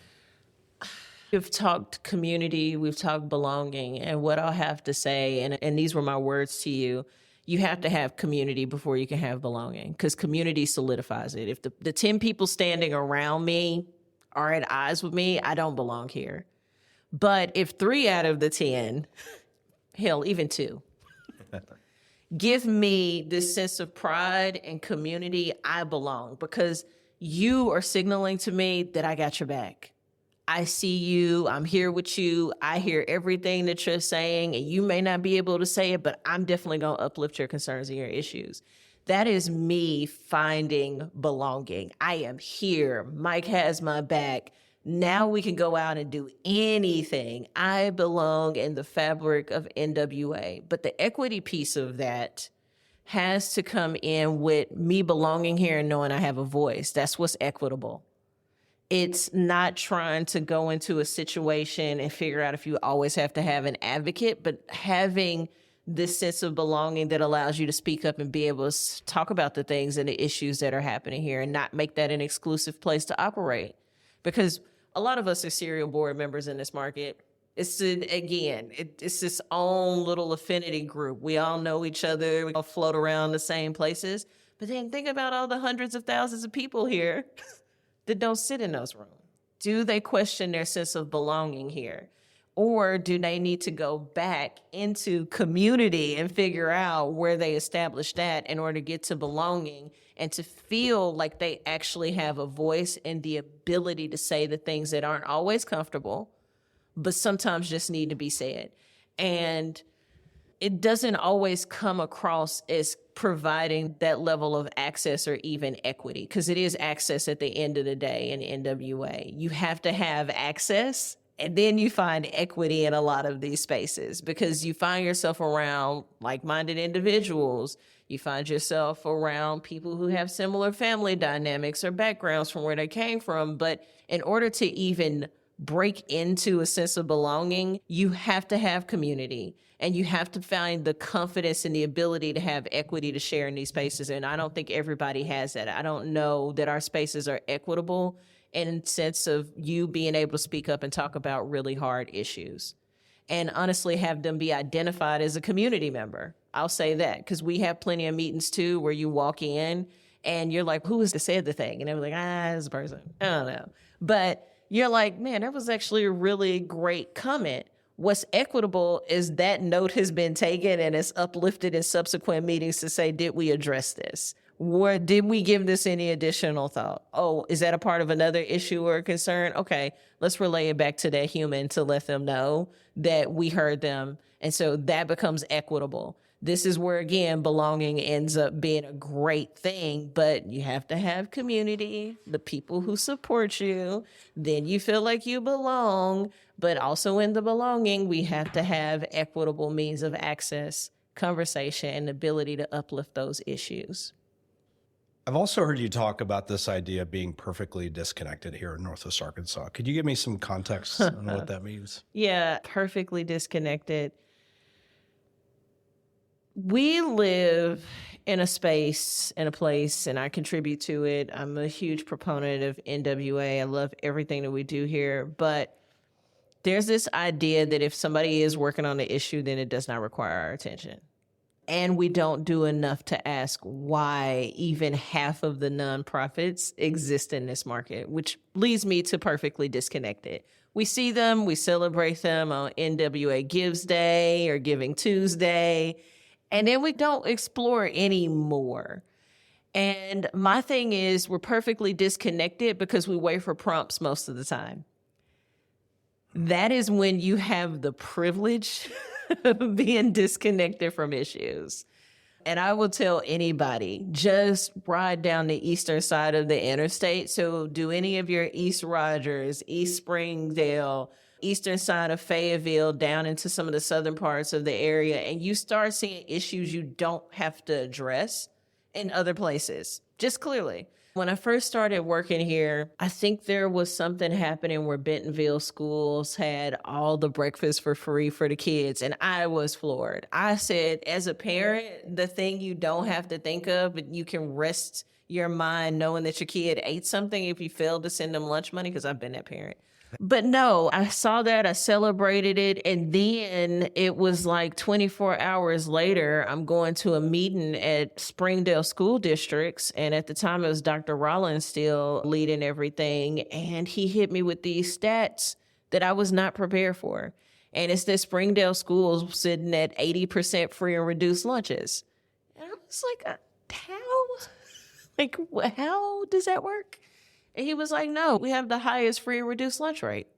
We've talked community, we've talked belonging, and what I'll have to say, and these were my words to you, you have to have community before you can have belonging, because community solidifies it. If the 10 people standing around me are at odds with me, I don't belong here. But if 3 out of the 10, hell, even 2, give me this sense of pride and community, I belong, because you are signaling to me that I got your back. I see you, I'm here with you, I hear everything that you're saying, and you may not be able to say it, but I'm definitely going to uplift your concerns and your issues. That is me finding belonging. I am here. Mike has my back. Now we can go out and do anything. I belong in the fabric of NWA. But the equity piece of that has to come in with me belonging here and knowing I have a voice. That's what's equitable. It's not trying to go into a situation and figure out if you always have to have an advocate, but having this sense of belonging that allows you to speak up and be able to talk about the things and the issues that are happening here and not make that an exclusive place to operate. Because a lot of us are serial board members in this market. It's this own little affinity group. We all know each other. We all float around the same places. But then think about all the hundreds of thousands of people here that don't sit in those rooms. Do they question their sense of belonging here? Or do they need to go back into community and figure out where they established that in order to get to belonging and to feel like they actually have a voice and the ability to say the things that aren't always comfortable, but sometimes just need to be said? And it doesn't always come across as providing that level of access or even equity, because it is access at the end of the day in NWA. You have to have access, and then you find equity in a lot of these spaces, because you find yourself around like-minded individuals. You find yourself around people who have similar family dynamics or backgrounds from where they came from. But in order to even break into a sense of belonging, you have to have community, and you have to find the confidence and the ability to have equity to share in these spaces. And I don't think everybody has that. I don't know that our spaces are equitable in the sense of you being able to speak up and talk about really hard issues and honestly have them be identified as a community member. I'll say that, because we have plenty of meetings too where you walk in and you're like, who is the said the thing? And they're like, this person. I don't know. But you're like, man, that was actually a really great comment. What's equitable is that note has been taken and it's uplifted in subsequent meetings to say, did we address this? Did we give this any additional thought? Oh, is that a part of another issue or concern? Okay, let's relay it back to that human to let them know that we heard them. And so that becomes equitable. This is where, again, belonging ends up being a great thing, but you have to have community, the people who support you. Then you feel like you belong, but also in the belonging, we have to have equitable means of access, conversation, and ability to uplift those issues. I've also heard you talk about this idea of being perfectly disconnected here in Northwest Arkansas. Could you give me some context on what that means? Yeah, perfectly disconnected. We live in a space, in a place, and I contribute to it. I'm a huge proponent of NWA. I love everything that we do here. But there's this idea that if somebody is working on the issue, then it does not require our attention. And we don't do enough to ask why even half of the nonprofits exist in this market, which leads me to perfectly disconnected. We see them, we celebrate them on NWA Gives Day or Giving Tuesday, and then we don't explore anymore. And my thing is, we're perfectly disconnected because we wait for prompts most of the time. That is when you have the privilege of being disconnected from issues. And I will tell anybody, just ride down the eastern side of the interstate. So do any of your East Rogers, East Springdale, eastern side of Fayetteville, down into some of the southern parts of the area, and you start seeing issues you don't have to address in other places, just clearly. When I first started working here, I think there was something happening where Bentonville schools had all the breakfast for free for the kids, and I was floored. I said, as a parent, the thing you don't have to think of, but you can rest your mind knowing that your kid ate something if you failed to send them lunch money, because I've been that parent. But no, I saw that, I celebrated it, and then it was like 24 hours later, I'm going to a meeting at Springdale School Districts, and at the time it was Dr. Rollins still leading everything, and he hit me with these stats that I was not prepared for. And it's that Springdale schools sitting at 80% free and reduced lunches. And I was like, how? Like, how does that work? And he was like, no, we have the highest free and reduced lunch rate,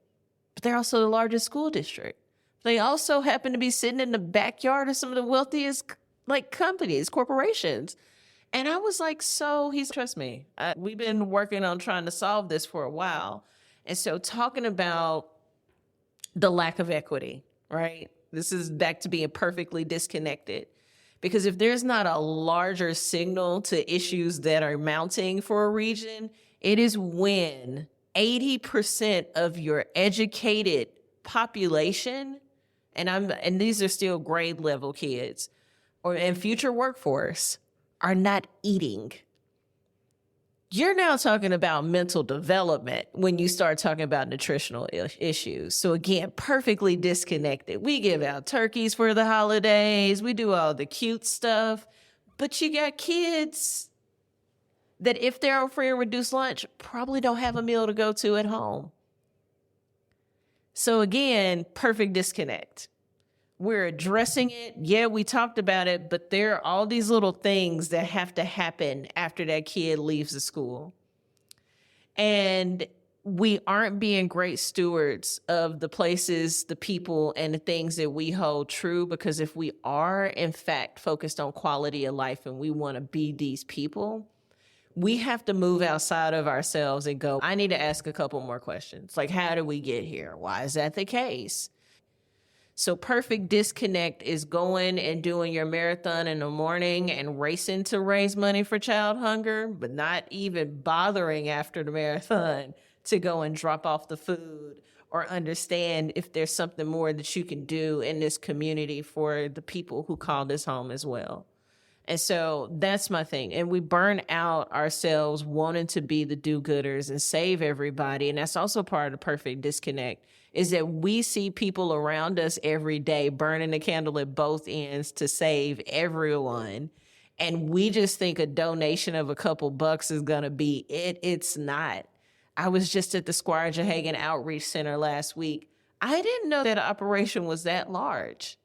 but they're also the largest school district. They also happen to be sitting in the backyard of some of the wealthiest like companies, corporations. And I was like, so he's, trust me, we've been working on trying to solve this for a while. And so talking about the lack of equity, right? This is back to being perfectly disconnected. Because if there's not a larger signal to issues that are mounting for a region, it is when 80% of your educated population, and these are still grade level kids, and future workforce, are not eating. You're now talking about mental development when you start talking about nutritional issues. So again, perfectly disconnected. We give out turkeys for the holidays. We do all the cute stuff. But you got kids that if they're on free and reduced lunch, probably don't have a meal to go to at home. So again, perfect disconnect. We're addressing it. Yeah, we talked about it, but there are all these little things that have to happen after that kid leaves the school. And we aren't being great stewards of the places, the people, and the things that we hold true, because if we are, in fact, focused on quality of life and we want to be these people, we have to move outside of ourselves and go, I need to ask a couple more questions. Like, how did we get here? Why is that the case? So perfect disconnect is going and doing your marathon in the morning and racing to raise money for child hunger, but not even bothering after the marathon to go and drop off the food or understand if there's something more that you can do in this community for the people who call this home as well. And so that's my thing. And we burn out ourselves wanting to be the do-gooders and save everybody. And that's also part of the perfect disconnect, is that we see people around us every day burning the candle at both ends to save everyone. And we just think a donation of a couple bucks is going to be it. It's not. I was just at the Squire Jehagan Outreach Center last week. I didn't know that operation was that large.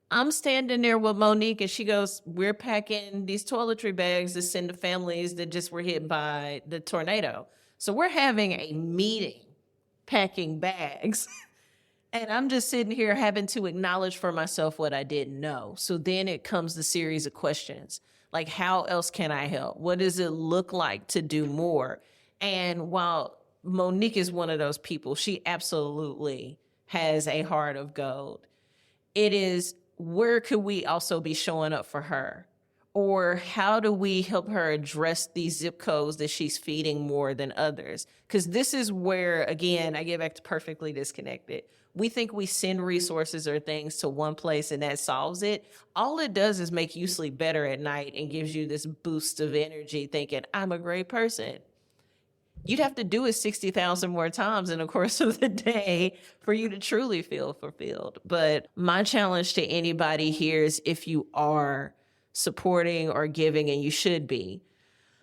I'm standing there with Monique and she goes, we're packing these toiletry bags to send to families that just were hit by the tornado. So we're having a meeting packing bags. And I'm just sitting here having to acknowledge for myself what I didn't know. So then it comes the series of questions, like, how else can I help? What does it look like to do more? And while Monique is one of those people, she absolutely has a heart of gold. It is, where could we also be showing up for her? Or how do we help her address these zip codes that she's feeding more than others? Because this is where, again, I get back to perfectly disconnected. We think we send resources or things to one place and that solves it. All it does is make you sleep better at night and gives you this boost of energy thinking, I'm a great person. You'd have to do it 60,000 more times in the course of the day for you to truly feel fulfilled. But my challenge to anybody here is, if you are supporting or giving, and you should be,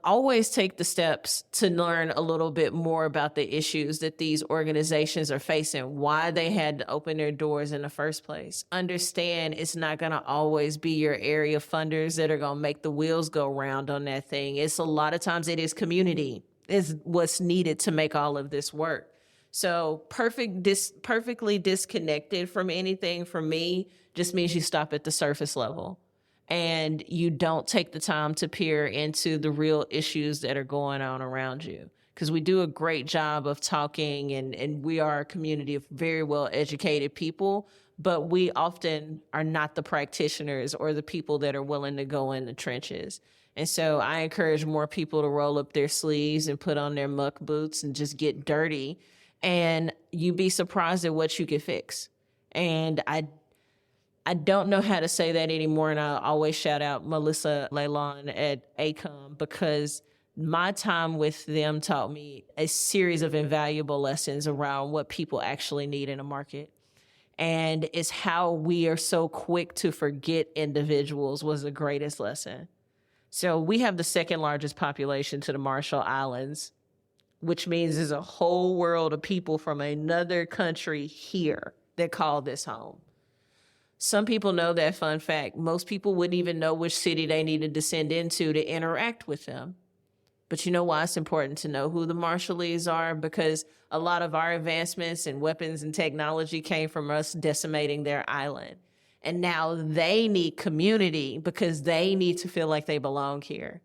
always take the steps to learn a little bit more about the issues that these organizations are facing, why they had to open their doors in the first place. Understand it's not going to always be your area funders that are going to make the wheels go round on that thing. It's a lot of times it is community is what's needed to make all of this work. So perfectly disconnected from anything for me just means you stop at the surface level and you don't take the time to peer into the real issues that are going on around you. Because we do a great job of talking, and we are a community of very well educated people, but we often are not the practitioners or the people that are willing to go in the trenches. And so I encourage more people to roll up their sleeves and put on their muck boots and just get dirty. And you'd be surprised at what you can fix. And I don't know how to say that anymore. And I always shout out Melissa Leylon at ACOM, because My time with them taught me a series of invaluable lessons around what people actually need in a market. And it's how we are so quick to forget individuals was the greatest lesson. So we have the second largest population to the Marshall Islands, which means there's a whole world of people from another country here that call this home. Some people know that fun fact. Most people wouldn't even know which city they need to descend into to interact with them. But you know why it's important to know who the Marshallese are? Because a lot of our advancements in weapons and technology came from us decimating their island. And now they need community because they need to feel like they belong here.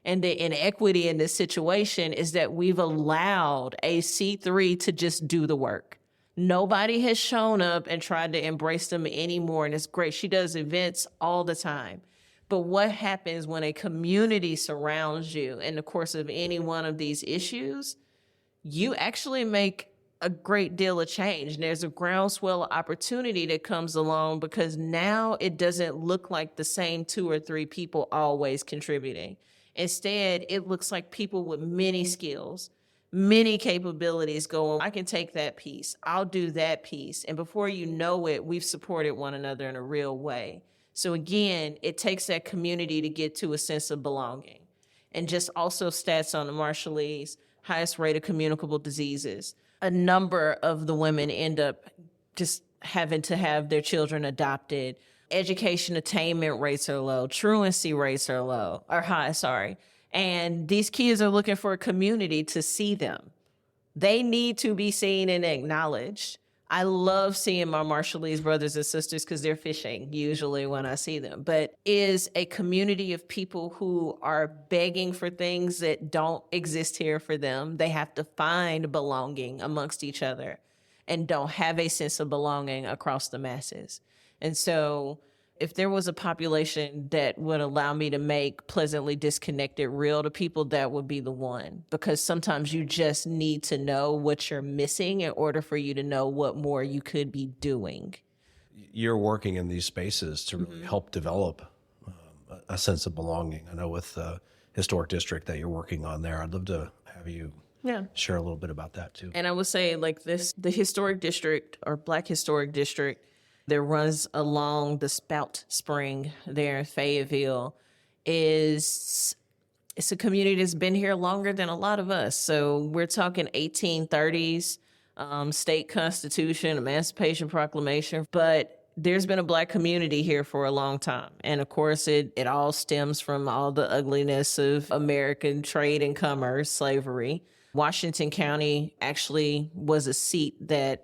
And the inequity in this situation is that we've allowed a C3 to just do the work. Nobody has shown up and tried to embrace them anymore. And it's great. She does events all the time. But what happens when a community surrounds you in the course of any one of these issues? You actually make a great deal of change. And there's a groundswell of opportunity that comes along because now it doesn't look like the same 2 or 3 people always contributing. Instead, it looks like people with many skills, many capabilities going, I can take that piece, I'll do that piece. And before you know it, we've supported one another in a real way. So again, it takes that community to get to a sense of belonging. And just also stats on the Marshallese, highest rate of communicable diseases. A number of the women end up just having to have their children adopted. Education attainment rates are low. Truancy rates are high. And these kids are looking for a community to see them. They need to be seen and acknowledged. I love seeing my Marshallese brothers and sisters because they're fishing usually when I see them, but is a community of people who are begging for things that don't exist here for them. They have to find belonging amongst each other and don't have a sense of belonging across the masses. And so if there was a population that would allow me to make pleasantly disconnected real to people, that would be the one. Because sometimes you just need to know what you're missing in order for you to know what more you could be doing. You're working in these spaces to really help develop a sense of belonging. I know with the historic district that you're working on there, I'd love to have you share a little bit about that too. And I would say like this, the historic district or Black historic district that runs along the Spout Spring there in Fayetteville it's a community that's been here longer than a lot of us. So we're talking 1830s, state constitution, Emancipation Proclamation, but there's been a Black community here for a long time. And of course, it all stems from all the ugliness of American trade and commerce, slavery. Washington County actually was a seat that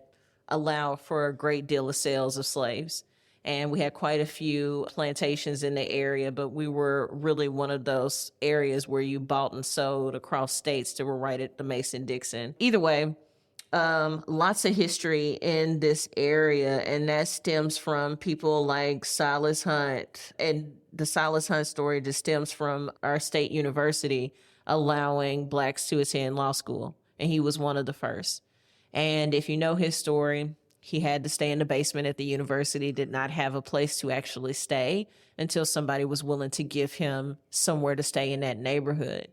allowed for a great deal of sales of slaves. And we had quite a few plantations in the area, but we were really one of those areas where you bought and sold across states that were right at the Mason-Dixon. Either way, lots of history in this area, and that stems from people like Silas Hunt. And the Silas Hunt story just stems from our state university allowing Blacks to attend law school, and he was one of the first. And if you know his story, he had to stay in the basement at the university, did not have a place to actually stay until somebody was willing to give him somewhere to stay in that neighborhood.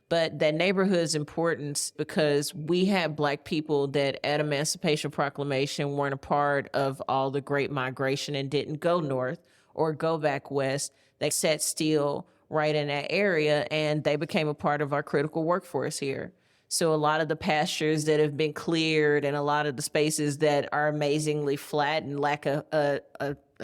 But that neighborhood's important because we had Black people that at Emancipation Proclamation weren't a part of all the great migration and didn't go north or go back west. They sat still right in that area, and they became a part of our critical workforce here. So a lot of the pastures that have been cleared and a lot of the spaces that are amazingly flat and lack a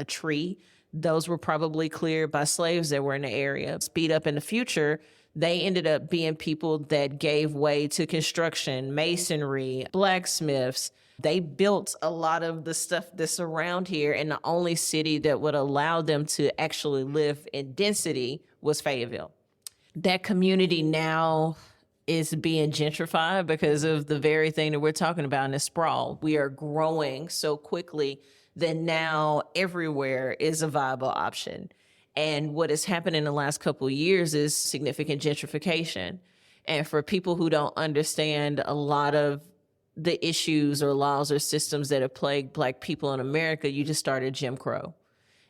tree, those were probably cleared by slaves that were in the area. Speed up in the future, they ended up being people that gave way to construction, masonry, blacksmiths. They built a lot of the stuff that's around here, and the only city that would allow them to actually live in density was Fayetteville. That community now is being gentrified because of the very thing that we're talking about in this sprawl. We are growing so quickly that now everywhere is a viable option. And what has happened in the last couple of years is significant gentrification. And for people who don't understand a lot of the issues or laws or systems that have plagued Black people in America, you just started Jim Crow.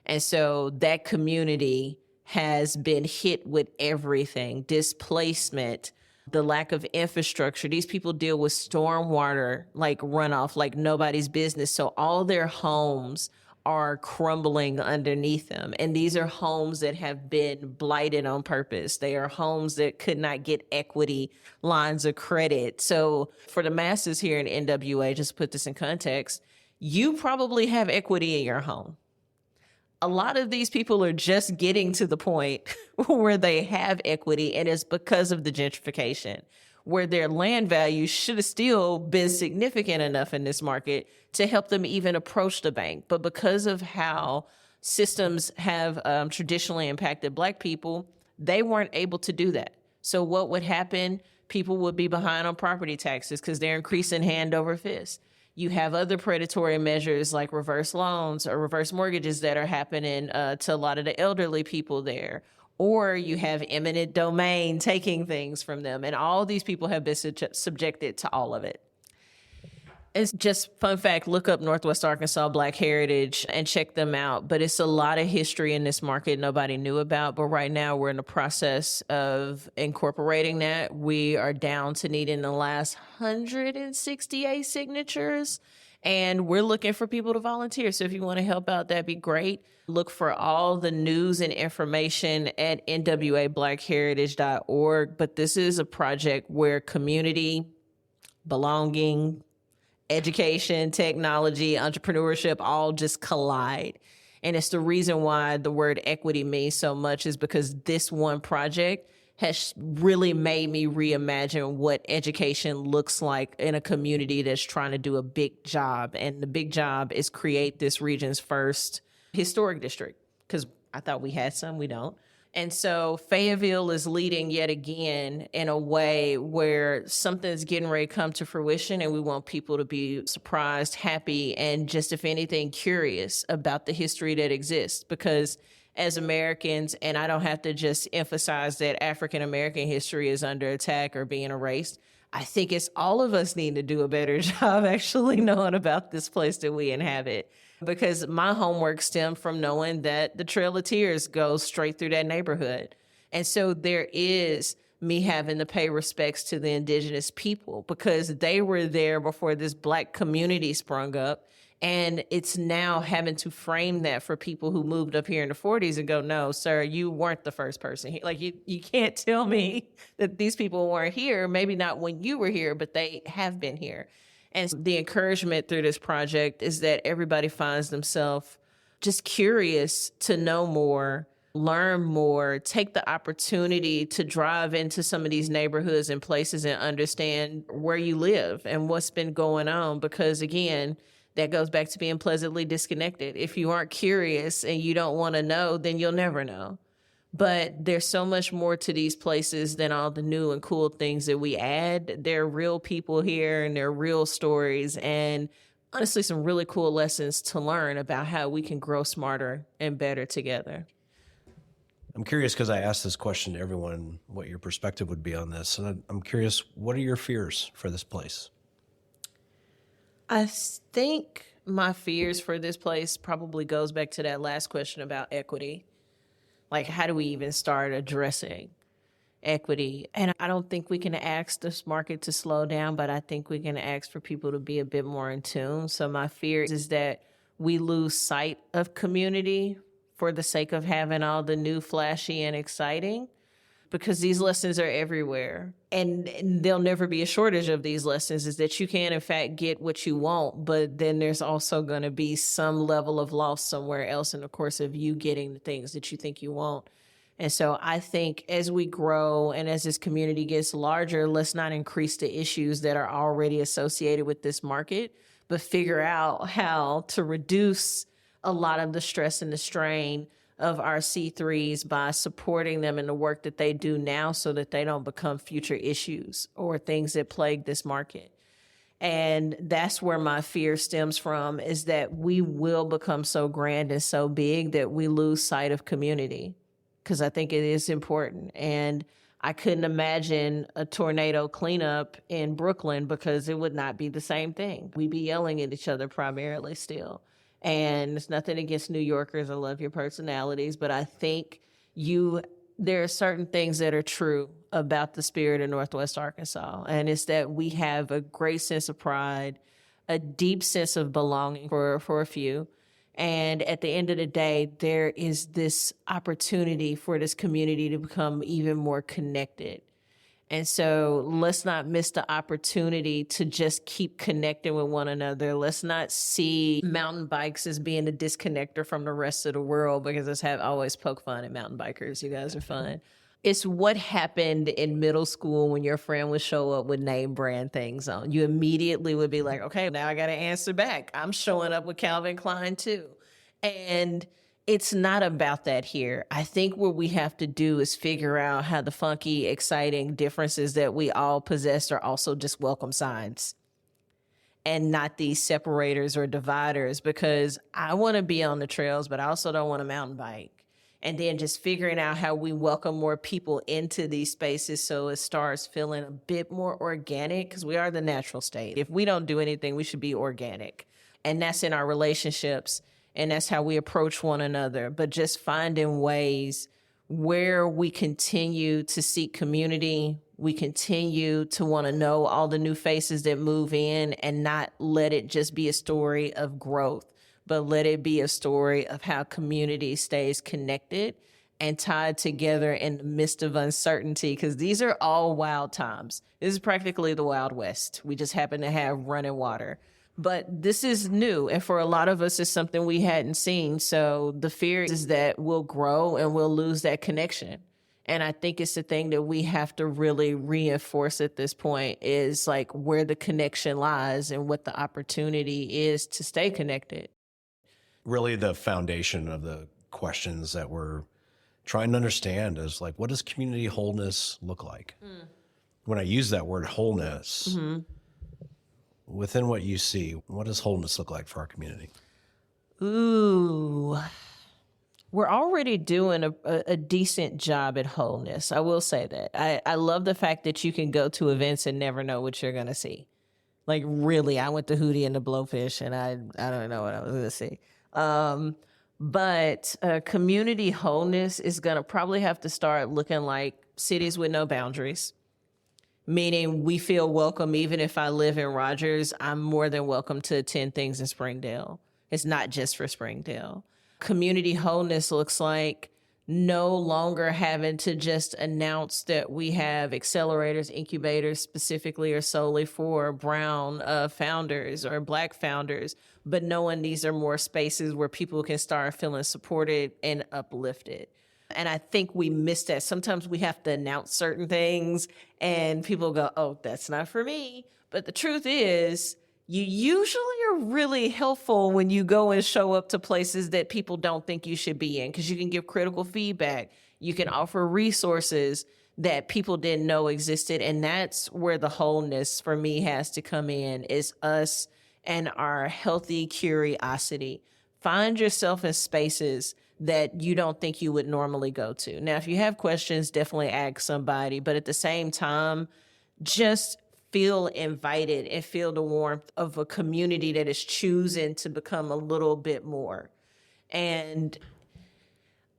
And so that community has been hit with everything, displacement, the lack of infrastructure. These people deal with stormwater, like runoff, like nobody's business. So all their homes are crumbling underneath them. And these are homes that have been blighted on purpose. They are homes that could not get equity lines of credit. So for the masses here in NWA, just put this in context, you probably have equity in your home. A lot of these people are just getting to the point where they have equity, and it's because of the gentrification, where their land value should have still been significant enough in this market to help them even approach the bank. But because of how systems have traditionally impacted Black people, they weren't able to do that. So what would happen? People would be behind on property taxes because they're increasing hand over fist. You have other predatory measures like reverse loans or reverse mortgages that are happening to a lot of the elderly people there. Or you have eminent domain taking things from them. And all these people have been subjected to all of it. It's just fun fact, look up Northwest Arkansas Black Heritage and check them out. But it's a lot of history in this market nobody knew about. But right now we're in the process of incorporating that. We are down to needing the last 168 signatures. And we're looking for people to volunteer. So if you want to help out, that'd be great. Look for all the news and information at nwabblackheritage.org. But this is a project where community, belonging, education, technology, entrepreneurship all just collide. And it's the reason why the word equity means so much is because this one project has really made me reimagine what education looks like in a community that's trying to do a big job. And the big job is create this region's first historic district, because I thought we had some, we don't. And so Fayetteville is leading yet again in a way where something's getting ready to come to fruition, and we want people to be surprised, happy, and just, if anything, curious about the history that exists. Because as Americans, and I don't have to just emphasize that African American history is under attack or being erased, I think it's all of us need to do a better job actually knowing about this place that we inhabit. Because my homework stemmed from knowing that the Trail of Tears goes straight through that neighborhood. And so there is me having to pay respects to the indigenous people because they were there before this Black community sprung up. And it's now having to frame that for people who moved up here in the 40s and go, no, sir, you weren't the first person here. Like, you can't tell me that these people weren't here. Maybe not when you were here, but they have been here. And the encouragement through this project is that everybody finds themselves just curious to know more, learn more, take the opportunity to drive into some of these neighborhoods and places and understand where you live and what's been going on. Because again, that goes back to being pleasantly disconnected. If you aren't curious and you don't want to know, then you'll never know. But there's so much more to these places than all the new and cool things that we add. There are real people here and there are real stories and honestly some really cool lessons to learn about how we can grow smarter and better together. I'm curious because I asked this question to everyone, what your perspective would be on this. And I'm curious, what are your fears for this place? I think my fears for this place probably goes back to that last question about equity. Like, how do we even start addressing equity? And I don't think we can ask this market to slow down, but I think we can ask for people to be a bit more in tune. So my fear is that we lose sight of community for the sake of having all the new, flashy, and exciting, because these lessons are everywhere. And there'll never be a shortage of these lessons, is that you can, in fact, get what you want, but then there's also going to be some level of loss somewhere else in the course of you getting the things that you think you want. And so I think as we grow and as this community gets larger, let's not increase the issues that are already associated with this market, but figure out how to reduce a lot of the stress and the strain of our C3s by supporting them in the work that they do now so that they don't become future issues or things that plague this market. And that's where my fear stems from, is that we will become so grand and so big that we lose sight of community, because I think it is important. And I couldn't imagine a tornado cleanup in Brooklyn because it would not be the same thing. We'd be yelling at each other primarily still. And it's nothing against New Yorkers. I love your personalities. But I think you there are certain things that are true about the spirit of Northwest Arkansas, and it's that we have a great sense of pride, a deep sense of belonging for a few. And at the end of the day, there is this opportunity for this community to become even more connected. And so let's not miss the opportunity to just keep connecting with one another. Let's not see mountain bikes as being a disconnector from the rest of the world, because always poke fun at mountain bikers. You guys are fun. It's what happened in middle school when your friend would show up with name brand things on. You immediately would be like, okay, now I got to answer back. I'm showing up with Calvin Klein too. And it's not about that here. I think what we have to do is figure out how the funky, exciting differences that we all possess are also just welcome signs and not these separators or dividers, because I want to be on the trails, but I also don't want a mountain bike. And then just figuring out how we welcome more people into these spaces so it starts feeling a bit more organic, because we are the natural state. If we don't do anything, we should be organic. And that's in our relationships. And that's how we approach one another. But just finding ways where we continue to seek community, we continue to want to know all the new faces that move in, and not let it just be a story of growth, but let it be a story of how community stays connected and tied together in the midst of uncertainty, because these are all wild times. This is practically the Wild West. We just happen to have running water. But this is new, and for a lot of us, it's something we hadn't seen. So the fear is that we'll grow and we'll lose that connection. And I think it's the thing that we have to really reinforce at this point, is like where the connection lies and what the opportunity is to stay connected. Really the foundation of the questions that we're trying to understand is like, what does community wholeness look like? When I use that word wholeness, within what you see, what does wholeness look like for our community? Ooh, we're already doing a decent job at wholeness. I will say that. I love the fact that you can go to events and never know what you're going to see. Like, really, I went to Hootie and the Blowfish, and I don't know what I was going to see. But community wholeness is going to probably have to start looking like cities with no boundaries. Meaning we feel welcome. Even if I live in Rogers, I'm more than welcome to attend things in Springdale. It's not just for Springdale. Community wholeness looks like no longer having to just announce that we have accelerators, incubators specifically or solely for brown founders or Black founders, but knowing these are more spaces where people can start feeling supported and uplifted. And I think we miss that. Sometimes we have to announce certain things and people go, oh, that's not for me. But the truth is, you usually are really helpful when you go and show up to places that people don't think you should be in, because you can give critical feedback. You can offer resources that people didn't know existed. And that's where the wholeness for me has to come in, is us and our healthy curiosity. Find yourself in spaces that you don't think you would normally go to. Now, if you have questions, definitely ask somebody, but at the same time, just feel invited and feel the warmth of a community that is choosing to become a little bit more. And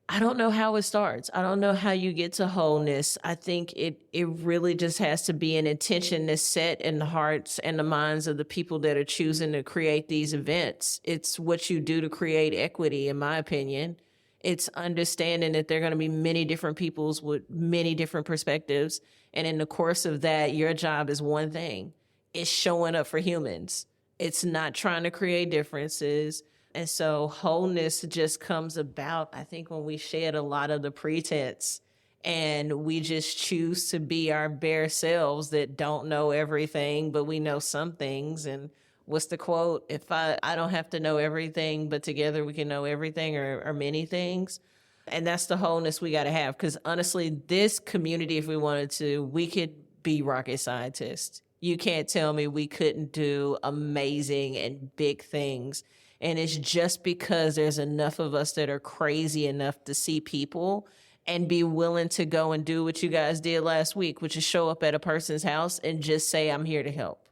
I don't know how it starts. I don't know how you get to wholeness. I think it really just has to be an intention that's set in the hearts and the minds of the people that are choosing to create these events. It's what you do to create equity, in my opinion. It's understanding that there are going to be many different peoples with many different perspectives. And in the course of that, your job is one thing. It's showing up for humans. It's not trying to create differences. And so wholeness just comes about, I think, when we shed a lot of the pretense and we just choose to be our bare selves that don't know everything, but we know some things. And what's the quote? If I don't have to know everything, but together we can know everything, or many things. And that's the wholeness we got to have. Because honestly, this community, if we wanted to, we could be rocket scientists. You can't tell me we couldn't do amazing and big things. And it's just because there's enough of us that are crazy enough to see people and be willing to go and do what you guys did last week, which is show up at a person's house and just say, I'm here to help.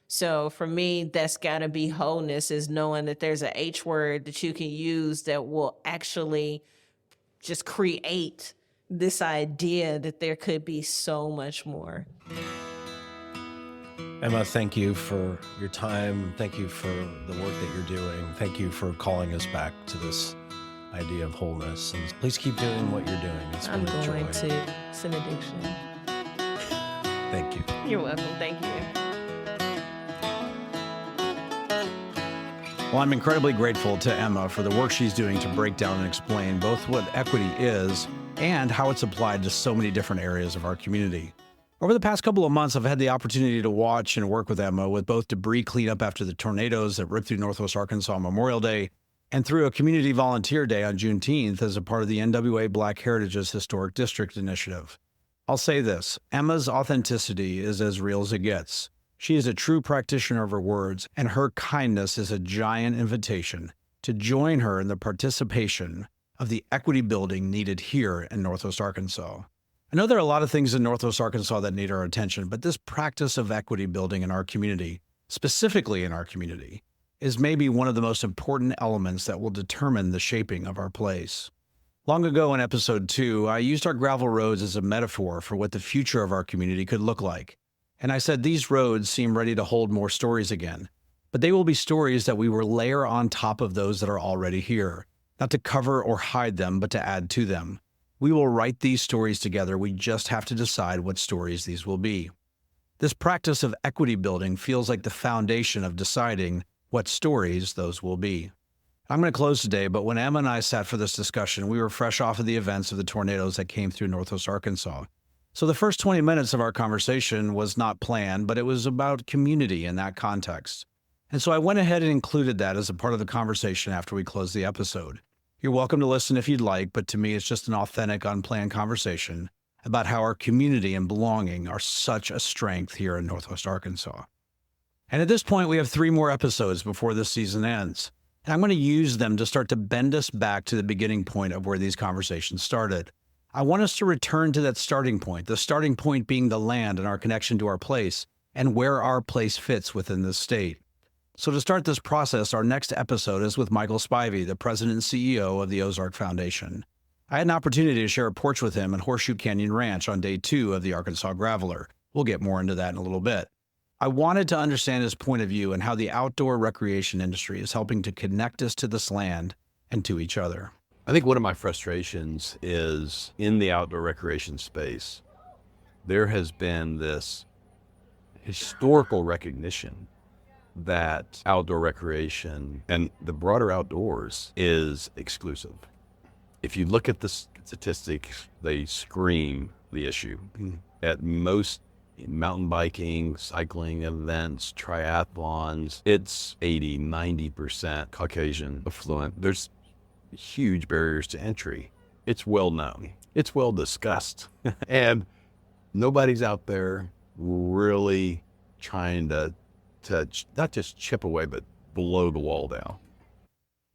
So for me, that's got to be wholeness, is knowing that there's an H word that you can use that will actually just create this idea that there could be so much more. Emma, thank you for your time. Thank you for the work that you're doing. Thank you for calling us back to this idea of wholeness. And please keep doing what you're doing. It's been a joy. I'm going to benediction. Thank you. You're welcome. Thank you. Well, I'm incredibly grateful to Emma for the work she's doing to break down and explain both what equity is and how it's applied to so many different areas of our community. Over the past couple of months, I've had the opportunity to watch and work with Emma with both debris cleanup after the tornadoes that ripped through Northwest Arkansas on Memorial Day and through a community volunteer day on Juneteenth as a part of the NWA Black Heritage's Historic District Initiative. I'll say this, Emma's authenticity is as real as it gets. She is a true practitioner of her words, and her kindness is a giant invitation to join her in the participation of the equity building needed here in Northwest Arkansas. I know there are a lot of things in Northwest Arkansas that need our attention, but this practice of equity building in our community, specifically in our community, is maybe one of the most important elements that will determine the shaping of our place. Long ago in episode 2, I used our gravel roads as a metaphor for what the future of our community could look like. And I said these roads seem ready to hold more stories again, but they will be stories that we will layer on top of those that are already here, not to cover or hide them, but to add to them. We will write these stories together. We just have to decide what stories these will be. This practice of equity building feels like the foundation of deciding what stories those will be. I'm going to close today, but when Emma and I sat for this discussion, we were fresh off of the events of the tornadoes that came through Northwest Arkansas. So the first 20 minutes of our conversation was not planned, but it was about community in that context. And so I went ahead and included that as a part of the conversation after we closed the episode. You're welcome to listen if you'd like, but to me, it's just an authentic, unplanned conversation about how our community and belonging are such a strength here in Northwest Arkansas. And at this point, we have 3 more episodes before this season ends. And I'm going to use them to start to bend us back to the beginning point of where these conversations started. I want us to return to that starting point, the starting point being the land and our connection to our place and where our place fits within this state. So to start this process, our next episode is with Michael Spivey, the president and CEO of the Ozark Foundation. I had an opportunity to share a porch with him at Horseshoe Canyon Ranch on day 2 of the Arkansas Graveler. We'll get more into that in a little bit. I wanted to understand his point of view and how the outdoor recreation industry is helping to connect us to this land and to each other. I think one of my frustrations is in the outdoor recreation space, there has been this historical recognition that outdoor recreation and the broader outdoors is exclusive. If you look at the statistics, they scream the issue. At most mountain biking, cycling events, triathlons, it's 80, 90% Caucasian affluent. There's huge barriers to entry. It's well known. It's well discussed. And nobody's out there really trying to not just chip away, but blow the wall down.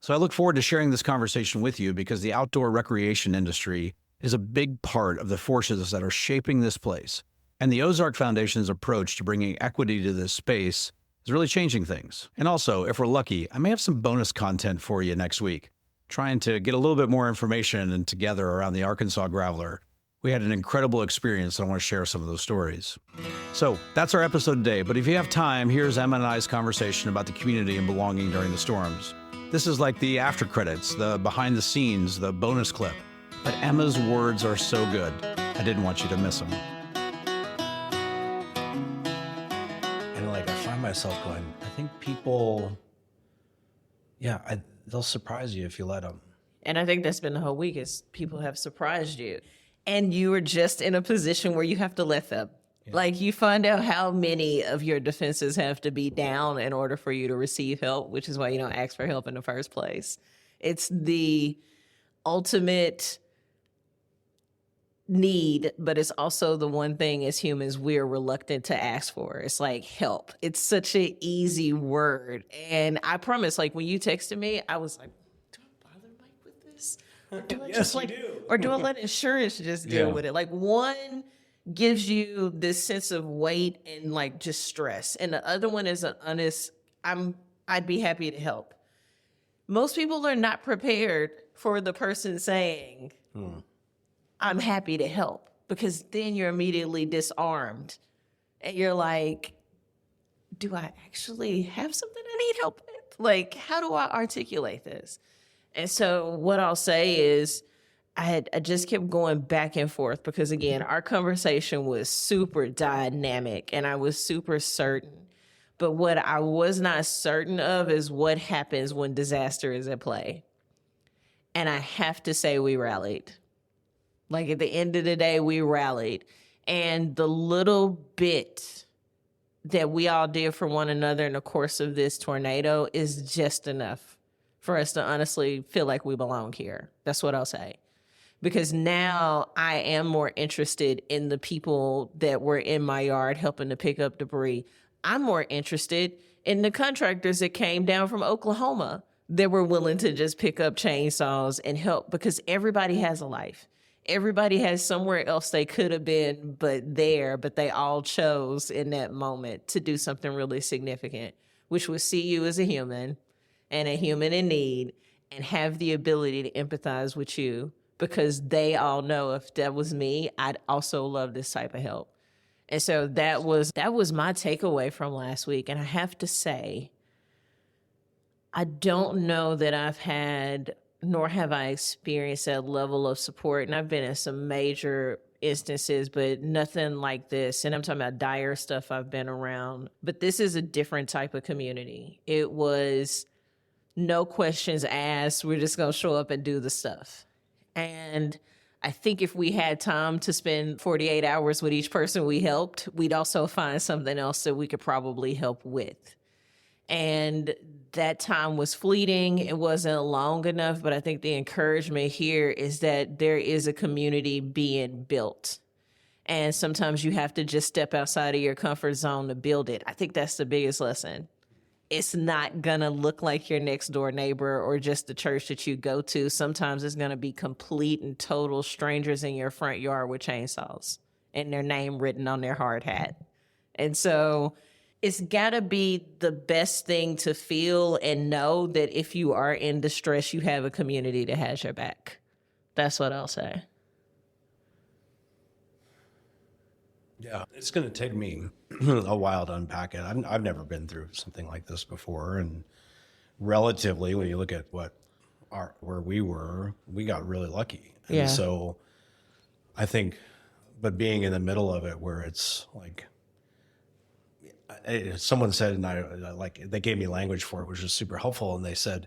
So I look forward to sharing this conversation with you because the outdoor recreation industry is a big part of the forces that are shaping this place. And the Ozark Foundation's approach to bringing equity to this space is really changing things. And also, if we're lucky, I may have some bonus content for you next week, trying to get a little bit more information and together around the Arkansas Graveler. We had an incredible experience, and I want to share some of those stories. So that's our episode today, but if you have time, here's Emma and I's conversation about the community and belonging during the storms. This is like the after credits, the behind the scenes, the bonus clip. But Emma's words are so good, I didn't want you to miss them. And I find myself going, I think people, they'll surprise you if you let them. And I think that's been the whole week is people have surprised you. And you are just in a position where you have to let them. Yeah. You find out how many of your defenses have to be down in order for you to receive help, which is why you don't ask for help in the first place. It's the ultimate need, but it's also the one thing as humans we're reluctant to ask for. It's like help. It's such an easy word. And I promise, when you texted me, I was like, do I bother Mike with this? Or do I yes, you do. Or do I let insurance just deal with it? One gives you this sense of weight and just stress. And the other one is an honest, I'd be happy to help. Most people are not prepared for the person saying, I'm happy to help, because then you're immediately disarmed and you're like, do I actually have something I need help with? Like, how do I articulate this? And so what I'll say is I just kept going back and forth, because again, our conversation was super dynamic and I was super certain. But what I was not certain of is what happens when disaster is at play. And I have to say we rallied. Like, at the end of the day, we rallied. And the little bit that we all did for one another in the course of this tornado is just enough for us to honestly feel like we belong here. That's what I'll say. Because now I am more interested in the people that were in my yard helping to pick up debris. I'm more interested in the contractors that came down from Oklahoma that were willing to just pick up chainsaws and help, because everybody has a life. Everybody has somewhere else they could have been, but they all chose in that moment to do something really significant, which was see you as a human and a human in need and have the ability to empathize with you, because they all know if that was me, I'd also love this type of help. And so that was my takeaway from last week. And I have to say, I don't know that I've had, nor have I experienced that level of support. And I've been in some major instances, but nothing like this. And I'm talking about dire stuff I've been around. But this is a different type of community. It was no questions asked. We're just going to show up and do the stuff. And I think if we had time to spend 48 hours with each person we helped, we'd also find something else that we could probably help with. And that time was fleeting. It wasn't long enough, but I think the encouragement here is that there is a community being built. And sometimes you have to just step outside of your comfort zone to build it. I think that's the biggest lesson. It's not gonna look like your next door neighbor or just the church that you go to. Sometimes it's gonna be complete and total strangers in your front yard with chainsaws and their name written on their hard hat. And so it's gotta be the best thing to feel and know that if you are in distress, you have a community that has your back. That's what I'll say. Yeah, it's going to take me a while to unpack it. I've never been through something like this before, and relatively, when you look at where we were, we got really lucky. And Yeah. so I think, but being in the middle of it, where it's like, someone said, and they gave me language for it, which was super helpful, and they said,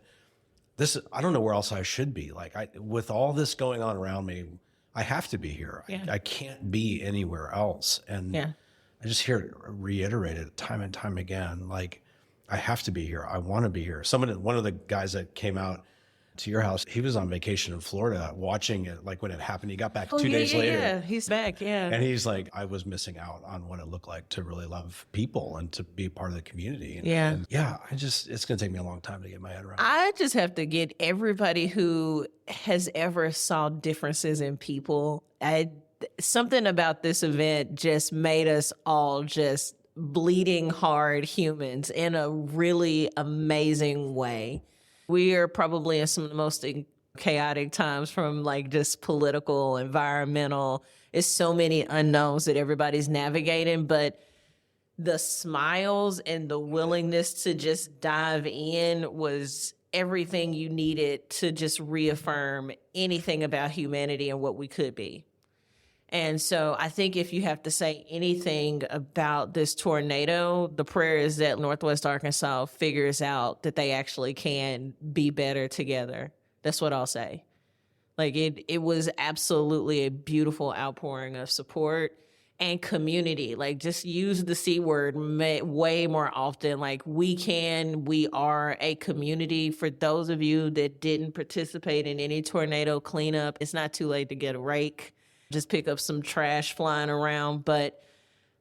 I don't know where else I should be. Like, with all this going on around me, I have to be here. Yeah. I can't be anywhere else. And Yeah. I just hear it reiterated time and time again. Like, I have to be here. I want to be here. One of the guys that came out to your house, he was on vacation in Florida watching it, like when it happened. He got back 2 days later. Yeah, he's back, yeah. And he's like, I was missing out on what it looked like to really love people and to be part of the community. And it's going to take me a long time to get my head around. I just have to get everybody who has ever saw differences in people. Something about this event just made us all just bleeding hard humans in a really amazing way. We are probably in some of the most chaotic times, from like just political, environmental. It's so many unknowns that everybody's navigating, but the smiles and the willingness to just dive in was everything you needed to just reaffirm anything about humanity and what we could be. And so I think if you have to say anything about this tornado, the prayer is that Northwest Arkansas figures out that they actually can be better together. That's what I'll say. Like, it was absolutely a beautiful outpouring of support and community. Like, just use the C word way more often. Like, we are a community. For those of you that didn't participate in any tornado cleanup, it's not too late to get a rake. Just pick up some trash flying around. But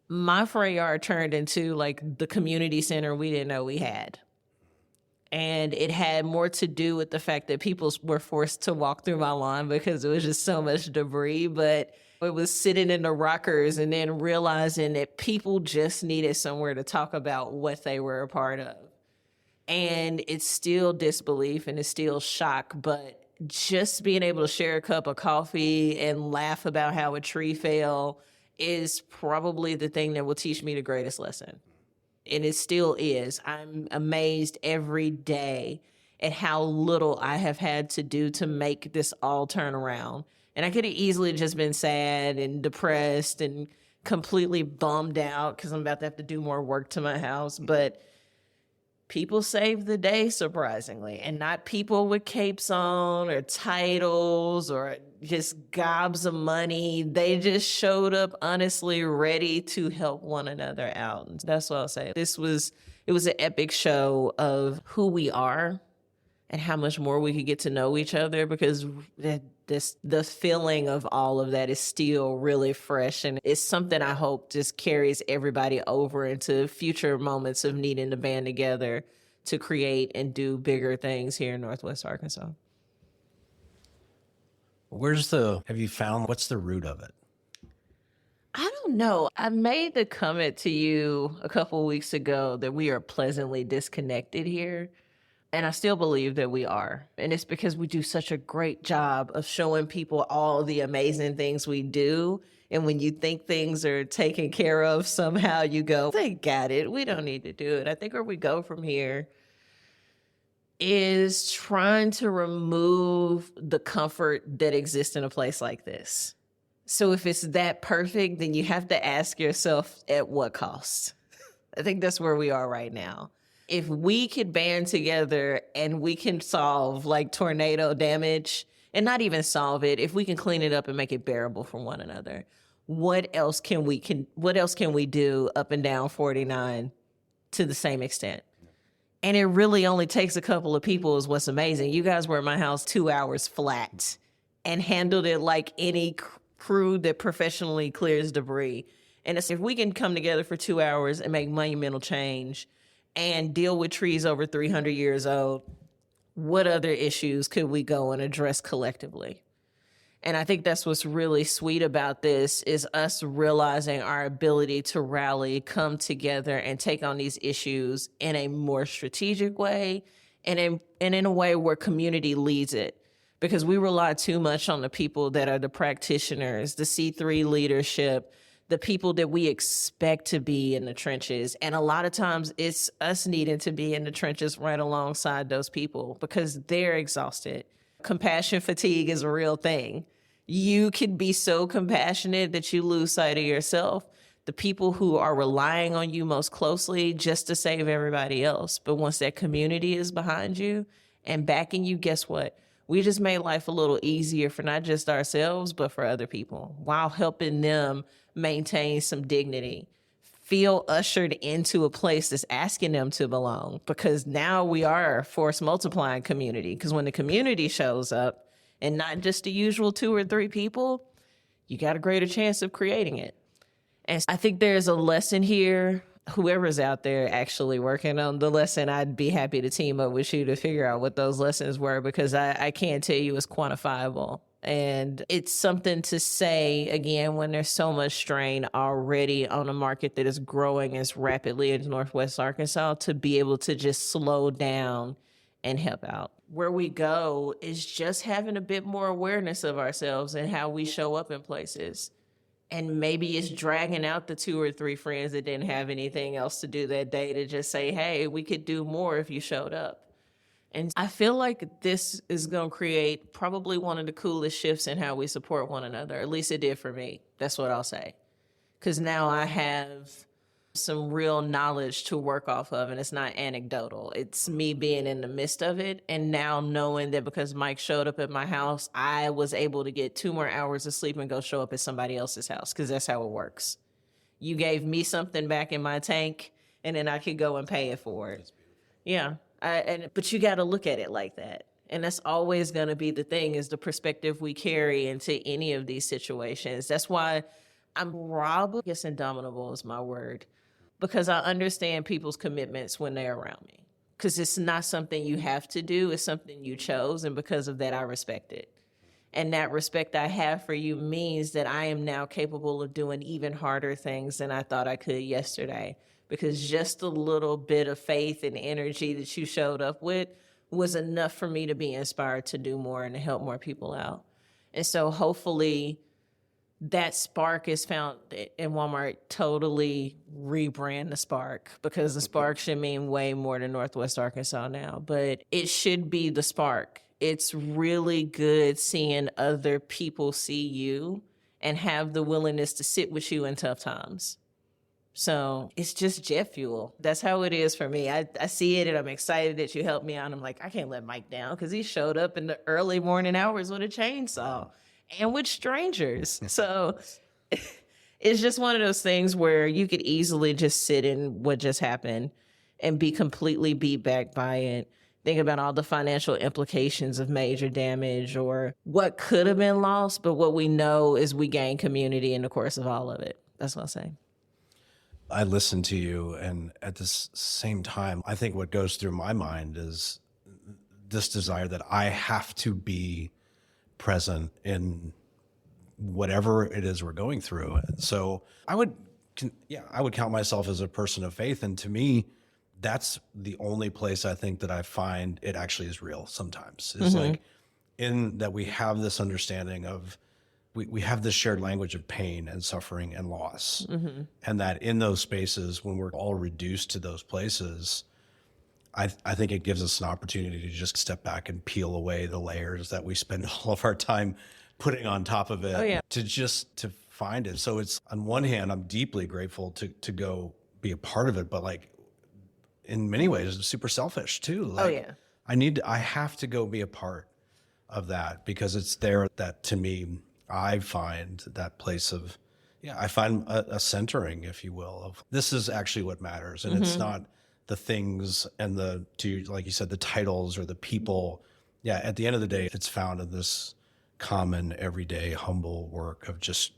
my front yard turned into like the community center we didn't know we had. And it had more to do with the fact that people were forced to walk through my lawn because it was just so much debris. But it was sitting in the rockers and then realizing that people just needed somewhere to talk about what they were a part of. And it's still disbelief and it's still shock, but just being able to share a cup of coffee and laugh about how a tree fell is probably the thing that will teach me the greatest lesson. And it still is. I'm amazed every day at how little I have had to do to make this all turn around. And I could have easily just been sad and depressed and completely bummed out because I'm about to have to do more work to my house. But people saved the day, surprisingly, and not people with capes on or titles or just gobs of money. They just showed up honestly ready to help one another out. And that's what I'll say. It was an epic show of who we are and how much more we could get to know each other, because the feeling of all of that is still really fresh. And it's something I hope just carries everybody over into future moments of needing to band together to create and do bigger things here in Northwest Arkansas. Have you found, what's the root of it? I don't know. I made the comment to you a couple of weeks ago that we are pleasantly disconnected here. And I still believe that we are. And it's because we do such a great job of showing people all the amazing things we do. And when you think things are taken care of, somehow you go, they got it. We don't need to do it. I think where we go from here is trying to remove the comfort that exists in a place like this. So if it's that perfect, then you have to ask yourself, at what cost? I think that's where we are right now. If we could band together and we can solve like tornado damage, and not even solve it, if we can clean it up and make it bearable for one another, what else can we do up and down 49 to the same extent? And it really only takes a couple of people is what's amazing. You guys were at my house 2 hours flat and handled it like any crew that professionally clears debris. And if we can come together for 2 hours and make monumental change and deal with trees over 300 years old, what other issues could we go and address collectively? And I think that's what's really sweet about this is us realizing our ability to rally, come together, and take on these issues in a more strategic way and in a way where community leads it. Because we rely too much on the people that are the practitioners, the C3 leadership, the people that we expect to be in the trenches. And a lot of times it's us needing to be in the trenches right alongside those people because they're exhausted. Compassion fatigue is a real thing. You can be so compassionate that you lose sight of yourself. The people who are relying on you most closely just to save everybody else. But once that community is behind you and backing you, guess what? We just made life a little easier for not just ourselves, but for other people while helping them maintain some dignity, feel ushered into a place that's asking them to belong, because now we are a force multiplying community. Because when the community shows up and not just the usual 2 or 3 people, you got a greater chance of creating it. And I think there's a lesson here. Whoever's out there actually working on the lesson, I'd be happy to team up with you to figure out what those lessons were, because I can't tell you it's quantifiable. And it's something to say, again, when there's so much strain already on a market that is growing as rapidly as Northwest Arkansas, to be able to just slow down and help out. Where we go is just having a bit more awareness of ourselves and how we show up in places. And maybe it's dragging out the 2 or 3 friends that didn't have anything else to do that day to just say, hey, we could do more if you showed up. And I feel like this is going to create probably one of the coolest shifts in how we support one another. At least it did for me. That's what I'll say. Because now I have some real knowledge to work off of, and it's not anecdotal. It's me being in the midst of it, and now knowing that because Mike showed up at my house, I was able to get 2 more hours of sleep and go show up at somebody else's house, because that's how it works. You gave me something back in my tank, and then I could go and pay it for it. Yeah, but you got to look at it like that. And that's always going to be the thing, is the perspective we carry into any of these situations. That's why I'm probably, I guess indomitable is my word, because I understand people's commitments when they're around me. Because it's not something you have to do, it's something you chose, and because of that, I respect it. And that respect I have for you means that I am now capable of doing even harder things than I thought I could yesterday. Because just a little bit of faith and energy that you showed up with was enough for me to be inspired to do more and to help more people out. And so hopefully that spark is found in Walmart. Totally rebrand the spark, because the spark should mean way more than Northwest Arkansas now, but it should be the spark. It's really good seeing other people see you and have the willingness to sit with you in tough times. So it's just jet fuel. That's how it is for me. I see it and I'm excited that you helped me out. I'm like, I can't let Mike down, because he showed up in the early morning hours with a chainsaw and with strangers. So it's just one of those things where you could easily just sit in what just happened and be completely beat back by it. Think about all the financial implications of major damage or what could have been lost, but what we know is we gain community in the course of all of it. That's what I'll say. I listen to you, and at this same time, I think what goes through my mind is this desire that I have to be present in whatever it is we're going through. And so I would count myself as a person of faith. And to me, that's the only place I think that I find it actually is real sometimes. It's like in that we have this understanding of, we have this shared language of pain and suffering and loss. And that in those spaces, when we're all reduced to those places, I think it gives us an opportunity to just step back and peel away the layers that we spend all of our time putting on top of it, to find it. So it's, on one hand, I'm deeply grateful to go be a part of it, but like in many ways, it's super selfish too. Like, I have to go be a part of that, because it's there that, to me, I find that place of, I find a centering, if you will, of this is actually what matters. And it's not the things and like you said, the titles or the people. Yeah, at the end of the day, it's found in this common, everyday, humble work of just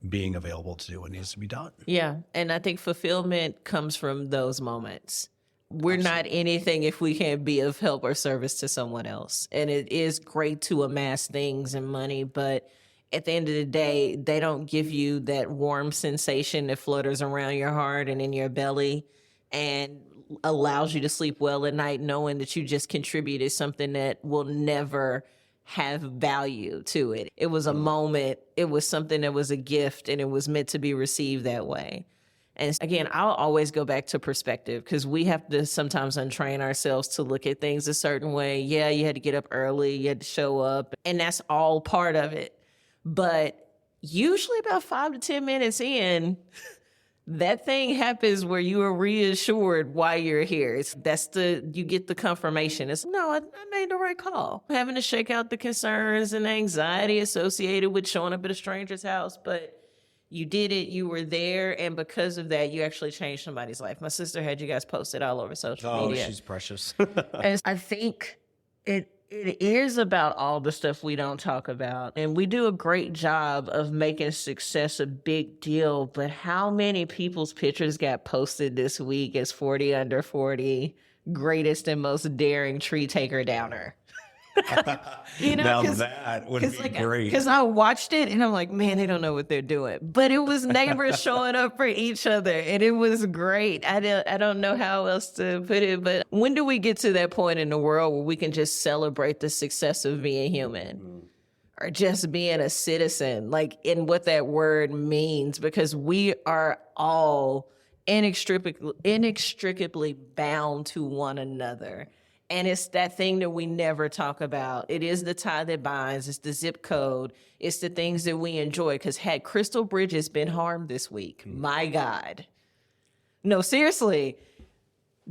being available to do what needs to be done. Yeah, and I think fulfillment comes from those moments. We're not anything if we can't be of help or service to someone else. And it is great to amass things and money, but at the end of the day, they don't give you that warm sensation that flutters around your heart and in your belly and allows you to sleep well at night, knowing that you just contributed something that will never have value to it. It was a moment. It was something that was a gift, and it was meant to be received that way. And again, I'll always go back to perspective, because we have to sometimes untrain ourselves to look at things a certain way. Yeah, you had to get up early, you had to show up, and that's all part of it. But usually about 5 to 10 minutes in, that thing happens where you are reassured why you're here. You get the confirmation. It's, no, I made the right call. Having to shake out the concerns and anxiety associated with showing up at a stranger's house, but you did it, you were there, and because of that, you actually changed somebody's life. My sister had you guys posted all over social media. Oh, she's precious. And I think it is about all the stuff we don't talk about. And we do a great job of making success a big deal, but how many people's pictures got posted this week as 40 under 40, greatest and most daring tree taker downer? Now that would be great. Because I watched it and I'm like, man, they don't know what they're doing. But it was neighbors showing up for each other, and it was great. I don't know how else to put it, but when do we get to that point in the world where we can just celebrate the success of being human or just being a citizen, like in what that word means? Because we are all inextricably bound to one another. And it's that thing that we never talk about. It is the tie that binds. It's the zip code. It's the things that we enjoy. Because had Crystal Bridges been harmed this week, my God. No, seriously,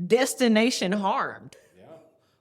destination harmed. Yeah.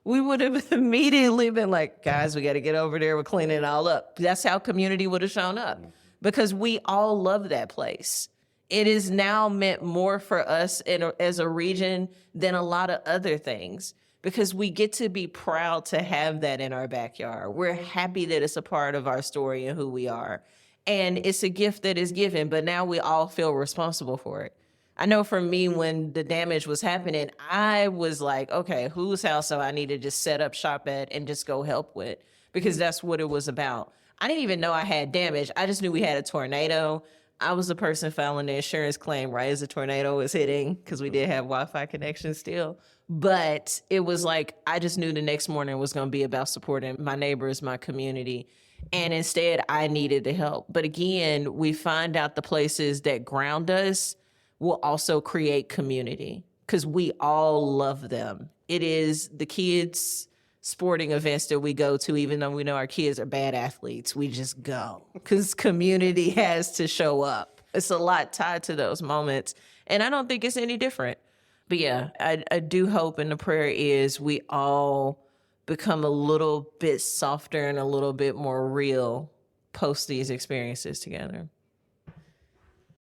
We would have immediately been like, guys, we got to get over there. We're cleaning it all up. That's how community would have shown up. Because we all love that place. It is now meant more for us as a region than a lot of other things, because we get to be proud to have that in our backyard. We're happy that it's a part of our story and who we are. And it's a gift that is given, but now we all feel responsible for it. I know for me, when the damage was happening, I was like, okay, whose house do I need to just set up shop at and just go help with? Because that's what it was about. I didn't even know I had damage. I just knew we had a tornado. I was the person filing the insurance claim right as the tornado was hitting, because we did have Wi-Fi connection still. But it was like, I just knew the next morning was going to be about supporting my neighbors, my community. And instead, I needed the help. But again, we find out the places that ground us will also create community, because we all love them. It is the kids' sporting events that we go to, even though we know our kids are bad athletes. We just go because community has to show up. It's a lot tied to those moments. And I don't think it's any different. But yeah, I do hope, and the prayer is we all become a little bit softer and a little bit more real post these experiences together.